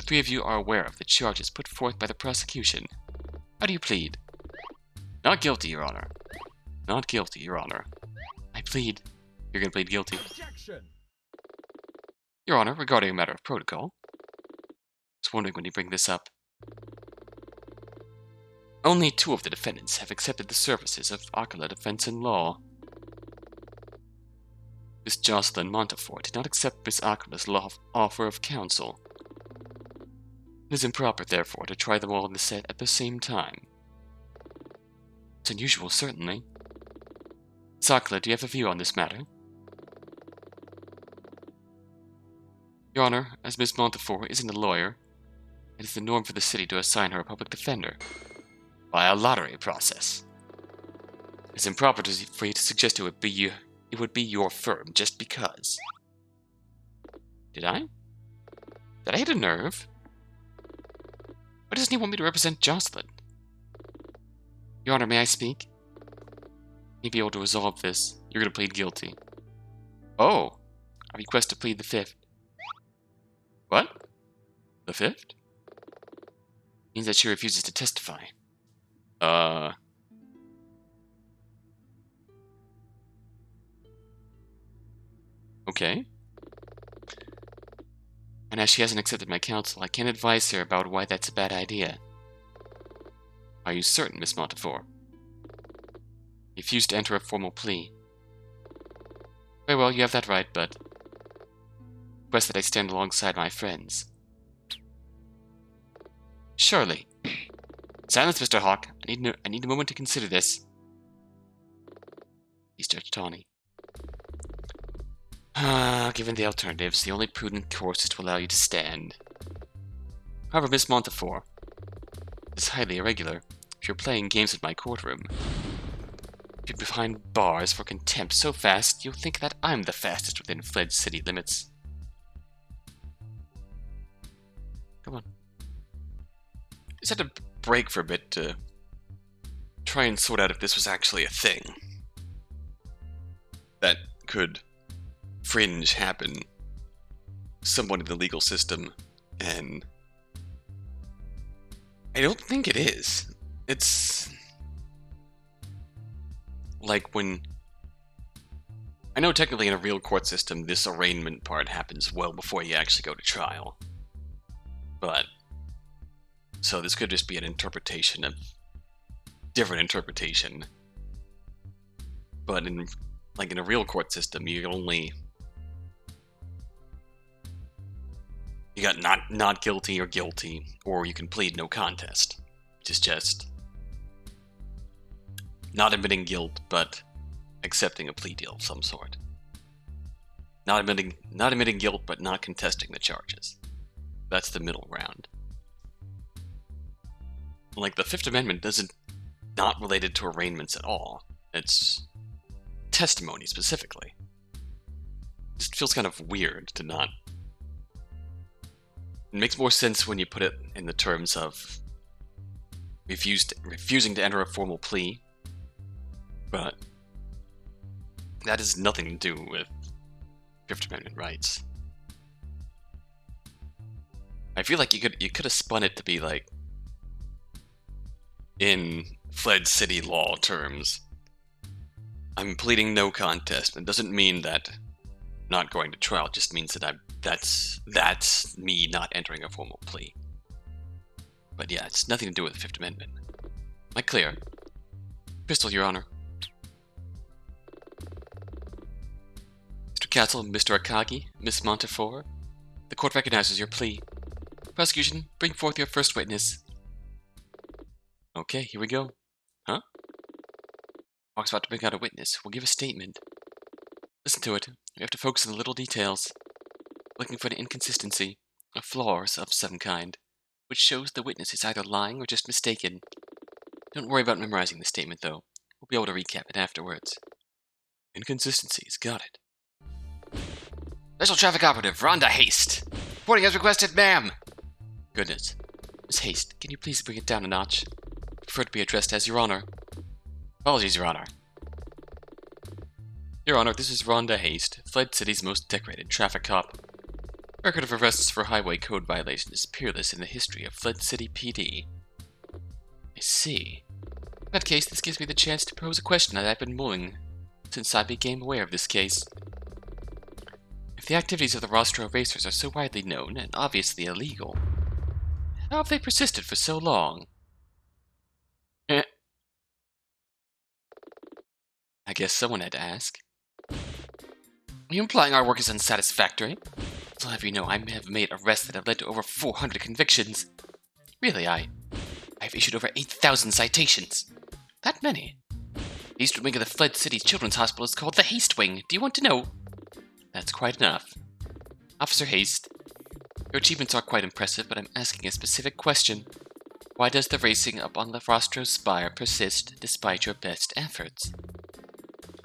The three of you are aware of the charges put forth by the prosecution. How do you plead? Not guilty, Your Honor. Not guilty, Your Honor. I plead. You're gonna plead guilty. Objection. Your Honor, regarding a matter of protocol. I was wondering when you bring this up. Only 2 of the defendants have accepted the services of Aquila Defense and Law. Miss Jocelyn Montefort did not accept Miss Aquila's offer of counsel. It is improper, therefore, to try them all in the set at the same time. It's unusual, certainly. Miss Aquila, do you have a view on this matter? Your Honor, as Miss Montefort isn't a lawyer, it is the norm for the city to assign her a public defender by a lottery process. It's improper for you to suggest it would be your firm just because. Did I? Did I hit a nerve? Why doesn't he want me to represent Jocelyn? Your Honor, may I speak? May be able to resolve this. You're going to plead guilty. Oh, I request to plead the 5th. What? The 5th? Means that she refuses to testify. Okay. And as she hasn't accepted my counsel, I can't advise her about why that's a bad idea. Are you certain, Miss Montefort? You refused to enter a formal plea. Very well, you have that right, but request that I stand alongside my friends. Surely. Silence, Mr. Hawk. I need a moment to consider this. He's Judge Tawney. Given the alternatives, the only prudent course is to allow you to stand. However, Miss Montefort, it's highly irregular. If you're playing games in my courtroom, you'd be behind bars for contempt so fast, you'll think that I'm the fastest within Fledge City limits. Come on. Just had to break for a bit to try and sort out if this was actually a thing that could fringe happen somewhat in the legal system, and I don't think it is. It's like when I know technically in a real court system this arraignment part happens well before you actually go to trial, but so this could just be an interpretation of different interpretation, but in a real court system you got not guilty or guilty, or you can plead no contest, which is just not admitting guilt, but accepting a plea deal of some sort. Not admitting guilt, but not contesting the charges. That's the middle ground. Like, the Fifth Amendment not related to arraignments at all. It's testimony, specifically. It just feels kind of weird to not. It makes more sense when you put it in the terms of refusing to enter a formal plea, but that has nothing to do with Fifth Amendment rights. I feel like you could have spun it to be like, in Fledge City law terms, I'm pleading no contest. It doesn't mean that not going to trial. It just means that that's me not entering a formal plea. But yeah, it's nothing to do with the Fifth Amendment. Am I clear? Pistol, Your Honor. Mr. Castle, Mr. Akagi, Miss Montefort, the court recognizes your plea. Prosecution, bring forth your first witness. Okay, here we go. Huh? Hawk's about to bring out a witness. We'll give a statement. Listen to it. We have to focus on the little details. Looking for an inconsistency, a flaw of some kind, which shows the witness is either lying or just mistaken. Don't worry about memorizing the statement, though. We'll be able to recap it afterwards. Inconsistencies, got it. Special Traffic Operative, Rhonda Haste. Reporting as requested, ma'am. Goodness. Miss Haste, can you please bring it down a notch? I prefer to be addressed as Your Honor. Apologies, Your Honor. Your Honor, this is Rhonda Haste, Fledge City's most decorated traffic cop. Record of arrests for highway code violations is peerless in the history of Fledge City PD. I see. In that case, this gives me the chance to pose a question that I've been mulling since I became aware of this case. If the activities of the Rostro Racers are so widely known and obviously illegal, how have they persisted for so long? I guess someone had to ask. Are you implying our work is unsatisfactory? I'll have you know I have made arrests that have led to over 400 convictions. Really, I've issued over 8,000 citations. That many. The Eastern Wing of the Fledge City Children's Hospital is called the Haste Wing. Do you want to know? That's quite enough. Officer Haste, your achievements are quite impressive, but I'm asking a specific question. Why does the racing up on the Rostro Spire persist despite your best efforts?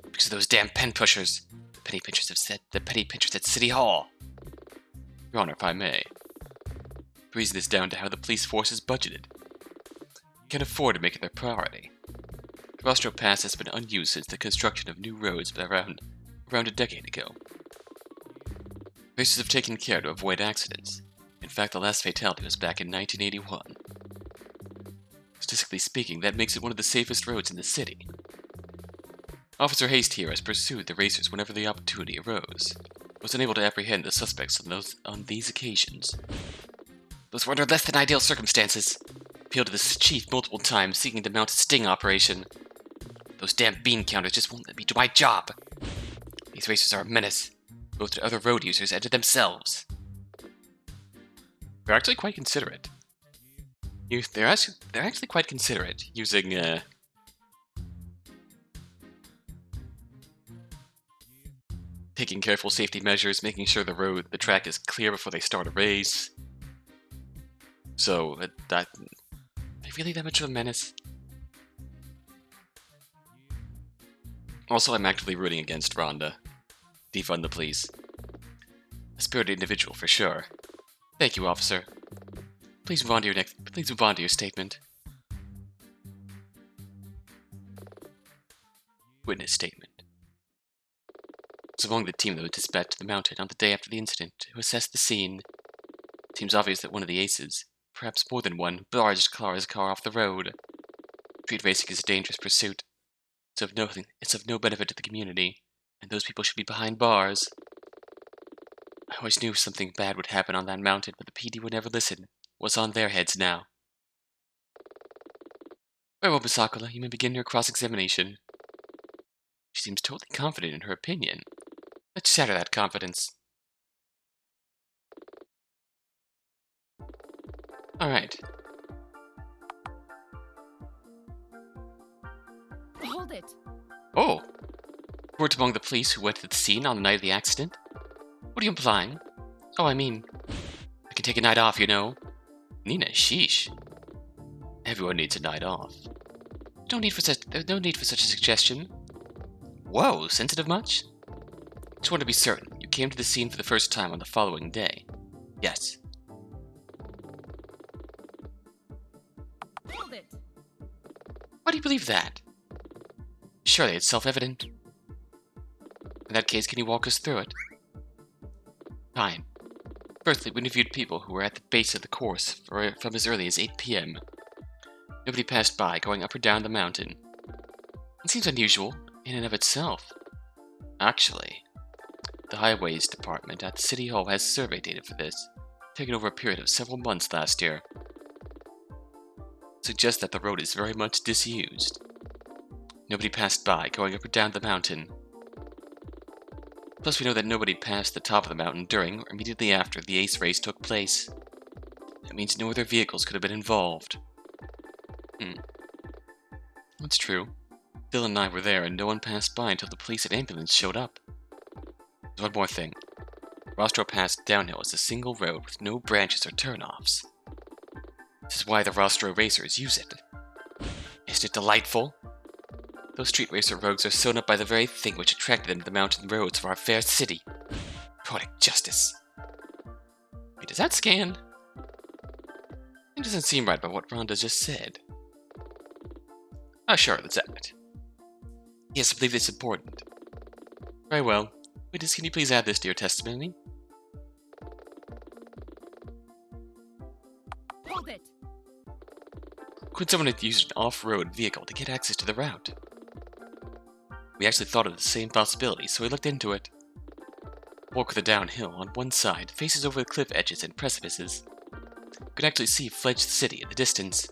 Because of those damn pen pushers. The penny pinchers at City Hall. Your Honor, if I may. The reason is down to how the police force is budgeted. They can't afford to make it their priority. The Rostro Pass has been unused since the construction of new roads around a decade ago. Racers have taken care to avoid accidents. In fact, the last fatality was back in 1981. Statistically speaking, that makes it one of the safest roads in the city. Officer Haste here has pursued the racers whenever the opportunity arose, but was unable to apprehend the suspects on these occasions. Those were under less than ideal circumstances. Appealed to the chief multiple times, seeking to mount a sting operation. Those damn bean counters just won't let me do my job. These racers are a menace, both to other road users and to themselves. They're actually quite considerate. They're actually quite considerate, using, taking careful safety measures, making sure the track is clear before they start a race. So, are they really that much of a menace? Also, I'm actively rooting against Rhonda. Defund the police. A spirited individual, for sure. Thank you, officer. Please move on to your statement. Witness statement. I was among the team that was dispatched to the mountain on the day after the incident to assess the scene. It seems obvious that one of the aces, perhaps more than one, barged Clara's car off the road. Street racing is a dangerous pursuit. It's of no benefit to the community, and those people should be behind bars. I always knew something bad would happen on that mountain, but the PD would never listen. What's on their heads now? Very well, Miss Aquila, you may begin your cross-examination. She seems totally confident in her opinion. Let's shatter that confidence. Alright. Hold it! Oh! You weren't among the police who went to the scene on the night of the accident? What are you implying? Oh, I mean, I can take a night off, you know. Nina, sheesh. Everyone needs a night off. No need for such a suggestion. Whoa, sensitive much? Just want to be certain. You came to the scene for the first time on the following day. Yes. Hold it! Why do you believe that? Surely it's self-evident. In that case, can you walk us through it? Fine. Firstly, we interviewed people who were at the base of the course from as early as 8 p.m. Nobody passed by, going up or down the mountain. It seems unusual, in and of itself. Actually, the Highways Department at the City Hall has survey data for this, taken over a period of several months last year. It suggests that the road is very much disused. Nobody passed by, going up or down the mountain. Plus, we know that nobody passed the top of the mountain during or immediately after the Ace race took place. That means no other vehicles could have been involved. That's true. Dylan and I were there, and no one passed by until the police and ambulance showed up. There's one more thing. Rostro Pass downhill is a single road with no branches or turnoffs. This is why the Rostro racers use it. Isn't it delightful? Those street racer rogues are sewn up by the very thing which attracted them to the mountain roads of our fair city. Poetic justice. Wait, does that scan? It doesn't seem right by what Rhonda just said. Oh, sure, let's add it. Yes, I believe it's important. Very well. Witness, can you please add this to your testimony? Could someone have used an off-road vehicle to get access to the route? We actually thought of the same possibility, so we looked into it. The bulk of the downhill on one side faces over the cliff edges and precipices. You can actually see Fledge City in the distance.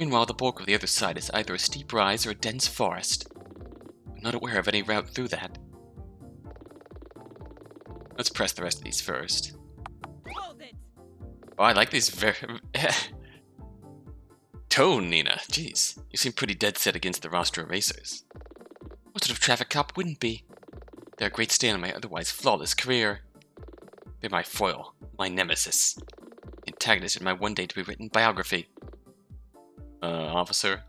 Meanwhile, the bulk of the other side is either a steep rise or a dense forest. I'm not aware of any route through that. Let's press the rest of these first. Hold it. Oh, I like these very... Tone, Nina. Jeez, you seem pretty dead set against the roster erasers. What sort of traffic cop wouldn't be? They're a great stain on my otherwise flawless career. They're my foil, my nemesis. The antagonist in my one-day-to-be-written biography. Officer?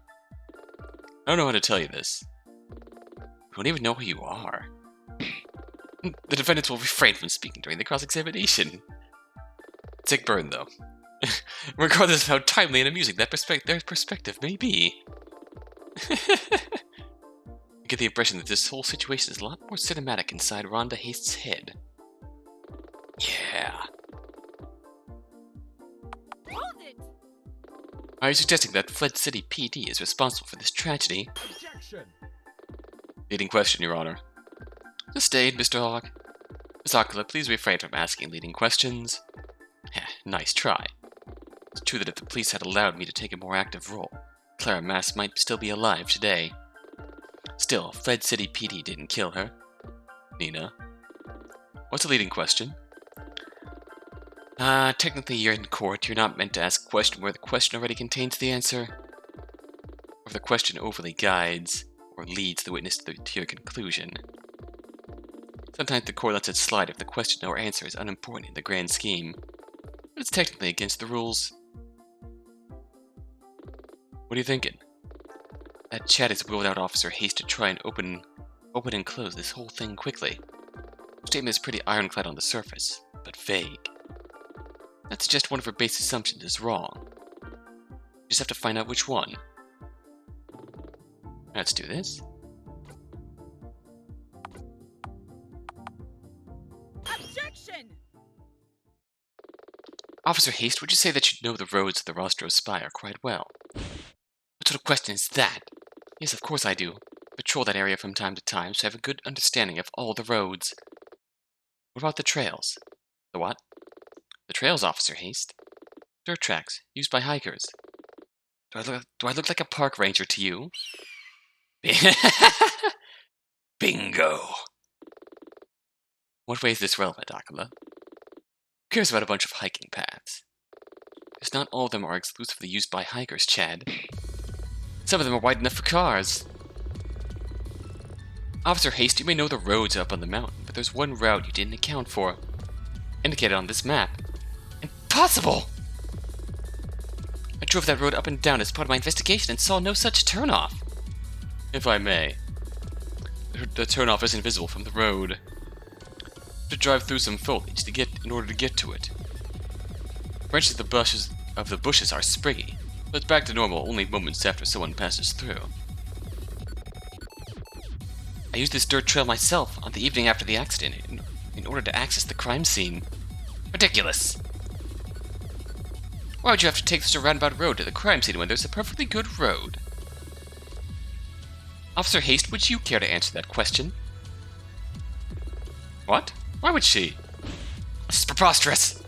I don't know how to tell you this. I don't even know who you are. The defendants will refrain from speaking during the cross-examination. Sick burn, though. Regardless of how timely and amusing that their perspective may be. I get the impression that this whole situation is a lot more cinematic inside Rhonda Haste's head. Yeah. Hold it. Are you suggesting that Fledge City PD is responsible for this tragedy? Objection. Leading question, Your Honor. Sustained, Mr. Hawk. Ms. Aquila, please refrain from asking leading questions. Nice try. It's true that if the police had allowed me to take a more active role, Clara Mass might still be alive today. Still, Fledge City PD didn't kill her. Nina? What's a leading question? Technically you're in court. You're not meant to ask a question where the question already contains the answer. Or if the question overly guides or leads the witness to your conclusion. Sometimes the court lets it slide if the question or answer is unimportant in the grand scheme. But it's technically against the rules. What are you thinking? That Chaaaad has wheeled out Officer Haste to try and open and close this whole thing quickly. Her statement is pretty ironclad on the surface, but vague. That's just one of her base assumptions is wrong. You just have to find out which one. Let's do this. Objection. Officer Haste, would you say that you know the roads of the Rostro Spire quite well? What sort of question is that? Yes, of course I do. Patrol that area from time to time, so I have a good understanding of all the roads. What about the trails? The what? The trails, Officer Haste. Dirt tracks, used by hikers. Do I look like a park ranger to you? Bingo! What way is this relevant, Aquila? Who cares about a bunch of hiking paths? Because not all of them are exclusively used by hikers, Chaaaad. Some of them are wide enough for cars. Officer Haste, you may know the roads up on the mountain, but there's one route you didn't account for. Indicated on this map. Impossible! I drove that road up and down as part of my investigation and saw no such turnoff. If I may. The turnoff isn't visible from the road. You have to drive through some foliage in order to get to it. Branches of the bushes are spriggy, but it's back to normal only moments after someone passes through. I used this dirt trail myself on the evening after the accident in order to access the crime scene. Ridiculous! Why would you have to take such a roundabout road to the crime scene when there's a perfectly good road? Officer Haste, would you care to answer that question? What? Why would she? This is preposterous!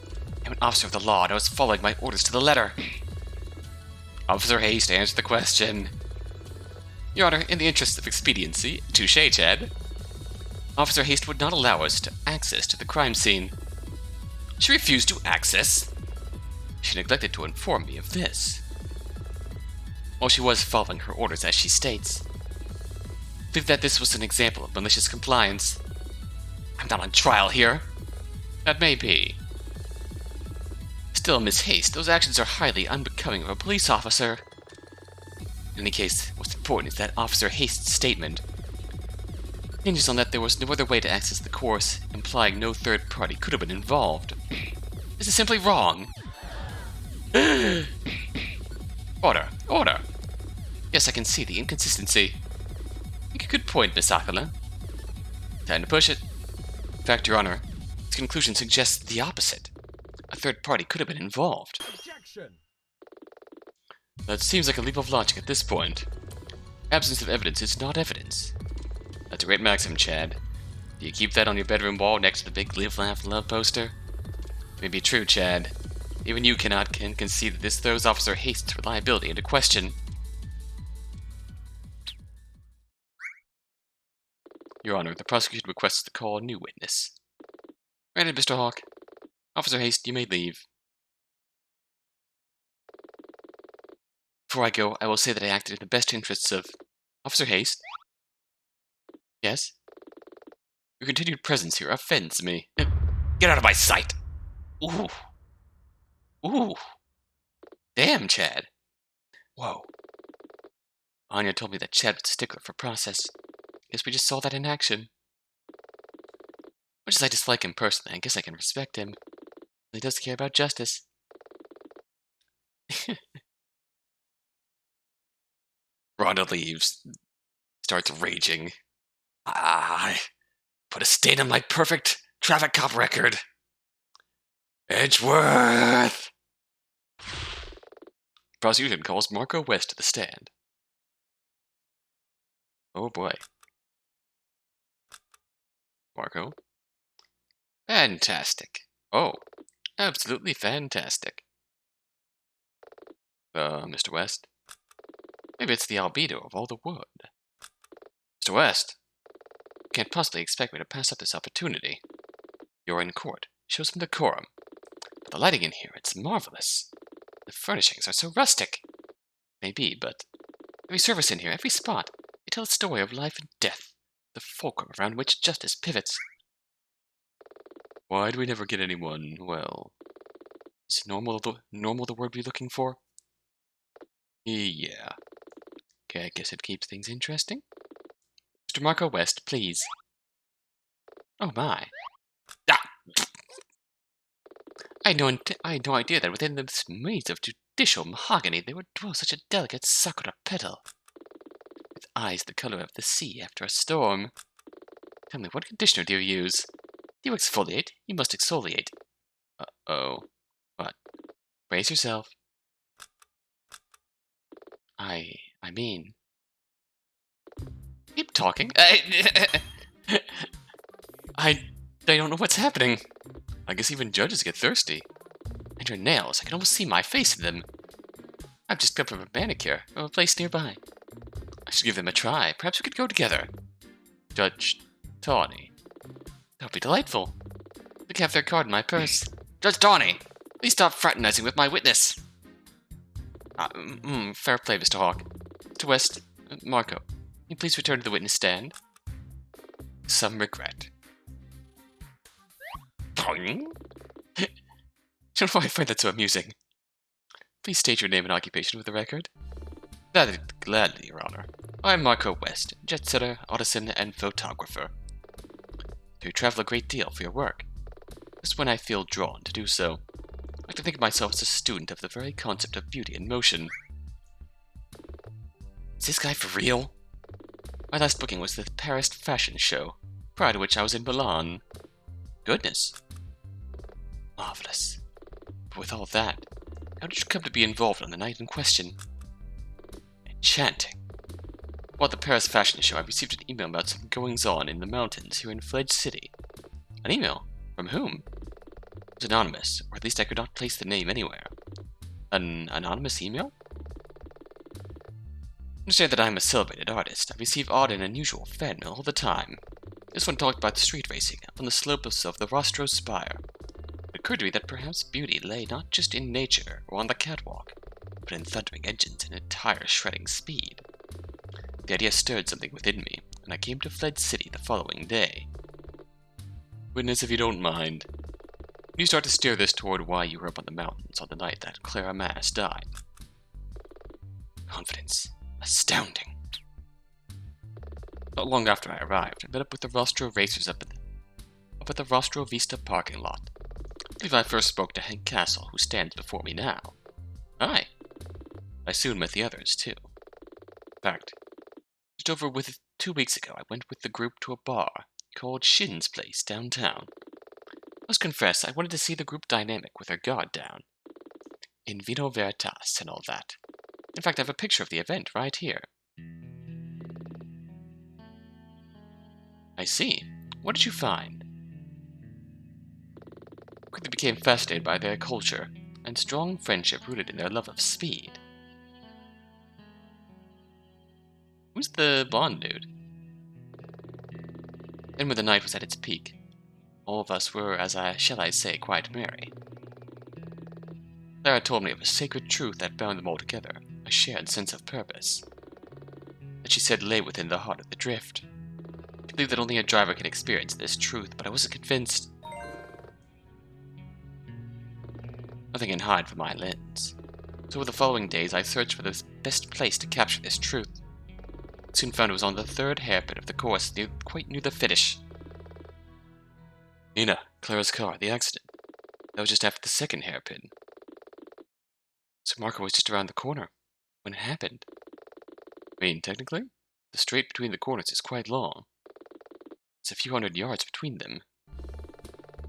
I'm an officer of the law and I was following my orders to the letter. Officer Haste, answer the question. Your Honor, in the interest of expediency, touche, Chaaaad. Officer Haste would not allow us access to the crime scene. She refused to access. She neglected to inform me of this. While she was following her orders as she states. I believe that this was an example of malicious compliance. I'm not on trial here. That may be. Still, Miss Haste, those actions are highly unbecoming of a police officer. In any case, what's important is that Officer Haste's statement hinges on that there was no other way to access the course, implying no third party could have been involved. This is simply wrong. Order, order. Yes, I can see the inconsistency. Make a good point, Miss Aquila. Time to push it. In fact, Your Honor, its conclusion suggests the opposite. A third party could have been involved. Objection. That seems like a leap of logic at this point. Absence of evidence is not evidence. That's a great maxim, Chad. Do you keep that on your bedroom wall next to the big Live, Laugh, Love poster? It may be true, Chad. Even you can concede that this throws Officer Haste's reliability into question. Your Honor, the prosecution requests to call a new witness. Granted, Mr. Hawk. Officer Haste, you may leave. Before I go, I will say that I acted in the best interests of... Officer Haste? Yes? Your continued presence here offends me. Get out of my sight! Ooh. Ooh. Damn, Chad. Whoa. Anya told me that Chad was a stickler for process. Guess we just saw that in action. Much as I dislike him personally, I guess I can respect him. He does care about justice. Rhonda leaves. Starts raging. I put a stain on my perfect traffic cop record. Edgeworth! Prosecution calls Marco West to the stand. Oh boy. Marco? Fantastic. Oh, absolutely fantastic. Mr. West? Maybe it's the albedo of all the wood. Mr. West? You can't possibly expect me to pass up this opportunity. You're in court. Show some decorum. But the lighting in here, it's marvelous. The furnishings are so rustic. Maybe, but every surface in here, every spot, they tell a story of life and death, the fulcrum around which justice pivots. Why do we never get anyone, well... Is normal the word we're looking for? Yeah. Okay, I guess it keeps things interesting. Mr. Marco West, please. Oh my. Ah! I had no idea that within this maze of judicial mahogany there would dwell such a delicate sakura petal, with eyes the color of the sea after a storm. Tell me, what conditioner do you use? Do you exfoliate? You must exfoliate. Uh-oh. What? Brace yourself. I mean... Keep talking. I don't know what's happening. I guess even judges get thirsty. And your nails, I can almost see my face in them. I've just come from a manicure, from a place nearby. I should give them a try. Perhaps we could go together. Judge Tawny. That would be delightful. They have their card in my purse. Judge Tawny, please stop fraternizing with my witness. Fair play, Mr. Hawk. Mr. West, Marco, can you please return to the witness stand? Some regret. Boing. I don't know why I find that so amusing. Please state your name and occupation for the record. Gladly, Your Honor. I'm Marco West, jet setter, artisan, and photographer. You travel a great deal for your work. Just when I feel drawn to do so. I like to think of myself as a student of the very concept of beauty in motion. Is this guy for real? My last booking was the Paris fashion show, prior to which I was in Milan. Goodness. Marvelous. But with all that, how did you come to be involved on the night in question? Enchanting. While at the Paris fashion show, I received an email about some goings-on in the mountains here in Fledge City. An email? From whom? It was anonymous, or at least I could not place the name anywhere. An anonymous email? Understand that I am a celebrated artist. I receive odd and unusual fan mail all the time. This one talked about street racing up on the slopes of the Rostro Spire. It occurred to me that perhaps beauty lay not just in nature or on the catwalk, but in thundering engines and entire shredding speed. The idea stirred something within me, and I came to Fledge City the following day. Witness, if you don't mind, can you start to steer this toward why you were up on the mountains on the night that Clara Mass died? Confidence. Astounding. Not long after I arrived, I met up with the Rostro racers up at the Rostro Vista parking lot. I believe I first spoke to Hank Castle, who stands before me now. Aye. I soon met the others, too. In fact, just over 2 weeks ago, I went with the group to a bar called Shin's Place downtown. I must confess, I wanted to see the group dynamic with their guard down. In vino veritas and all that. In fact, I have a picture of the event right here. I see. What did you find? I quickly became fascinated by their culture and strong friendship rooted in their love of speed. Who's the blonde dude? And when the night was at its peak, all of us were, shall I say, quite merry. Clara told me of a sacred truth that bound them all together, a shared sense of purpose. That she said lay within the heart of the drift. I believe that only a driver can experience this truth, but I wasn't convinced. Nothing can hide from my lens. So over the following days, I searched for the best place to capture this truth. Soon found it was on the third hairpin of the course, quite near the finish. Nina, Clara's car, the accident. That was just after the second hairpin. So marker was just around the corner when it happened. I mean, technically, the straight between the corners is quite long. It's a few hundred yards between them.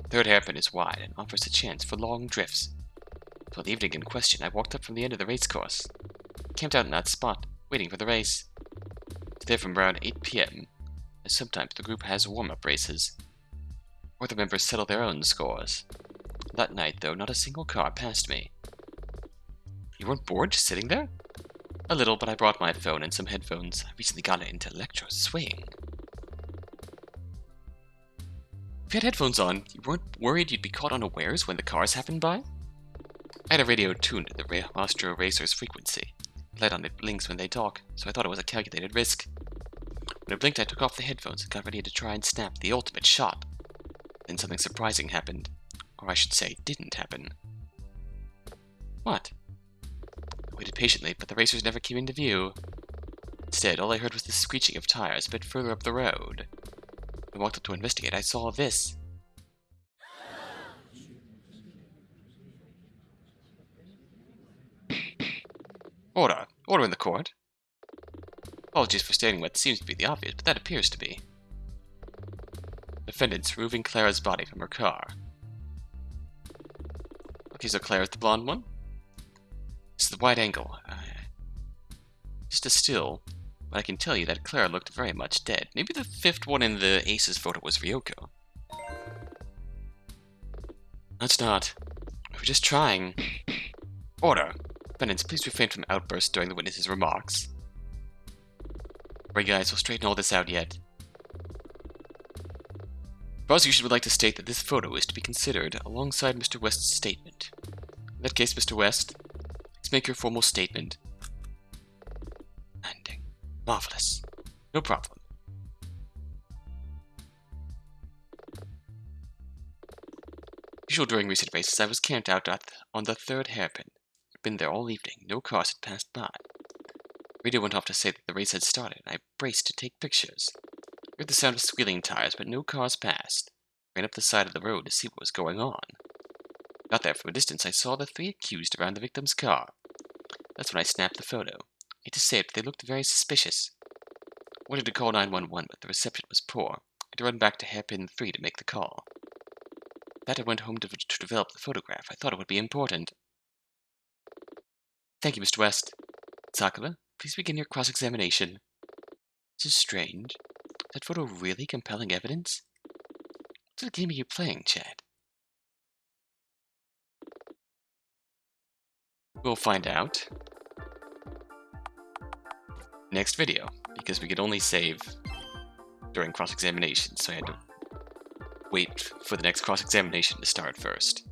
The third hairpin is wide and offers a chance for long drifts. So on the evening in question, I walked up from the end of the race course. Camped out in that spot, waiting for the race. It's there from around 8 p.m., as sometimes the group has warm-up races, or the members settle their own scores. That night, though, not a single car passed me. You weren't bored just sitting there? A little, but I brought my phone and some headphones. I recently got into electro swing. If you had headphones on, you weren't worried you'd be caught unawares when the cars happened by? I had a radio tuned to the Master Racer's frequency. Light on it blinks when they talk, so I thought it was a calculated risk. When it blinked, I took off the headphones and got ready to try and snap the ultimate shot. Then something surprising happened. Or I should say, didn't happen. What? I waited patiently, but the racers never came into view. Instead, all I heard was the screeching of tires a bit further up the road. When I walked up to investigate, I saw this. Order! Order in the court! Apologies for stating what seems to be the obvious, but that appears to be. Defendants removing Clara's body from her car. Okay, so Clara's the blonde one? This is the wide angle. Just a still, but I can tell you that Clara looked very much dead. Maybe the fifth one in the Aces photo was Ryoko. That's not. We're just trying. Order! Defendants, please refrain from outbursts during the witness's remarks. Alright guys, we'll straighten all this out yet. The prosecution would like to state that this photo is to be considered alongside Mr. West's statement. In that case, Mr. West, please make your formal statement. Landing. Marvelous. No problem. Usual during recent races, I was camped out on the third hairpin. I'd been there all evening. No cars had passed by. The radio went off to say that the race had started, and I braced to take pictures. I heard the sound of squealing tires, but no cars passed. I ran up the side of the road to see what was going on. Got there from a distance, I saw the three accused around the victim's car. That's when I snapped the photo. I hate to say it, but they looked very suspicious. I wanted to call 911, but the reception was poor. I had to run back to hairpin 3 to make the call. That I went home to develop the photograph. I thought it would be important. Thank you, Mr. West. Sakura, please begin your cross-examination. This is strange. Is that photo really compelling evidence? What sort of game are you playing, Chad? We'll find out. Next video, because we could only save during cross-examination, so I had to wait for the next cross-examination to start first.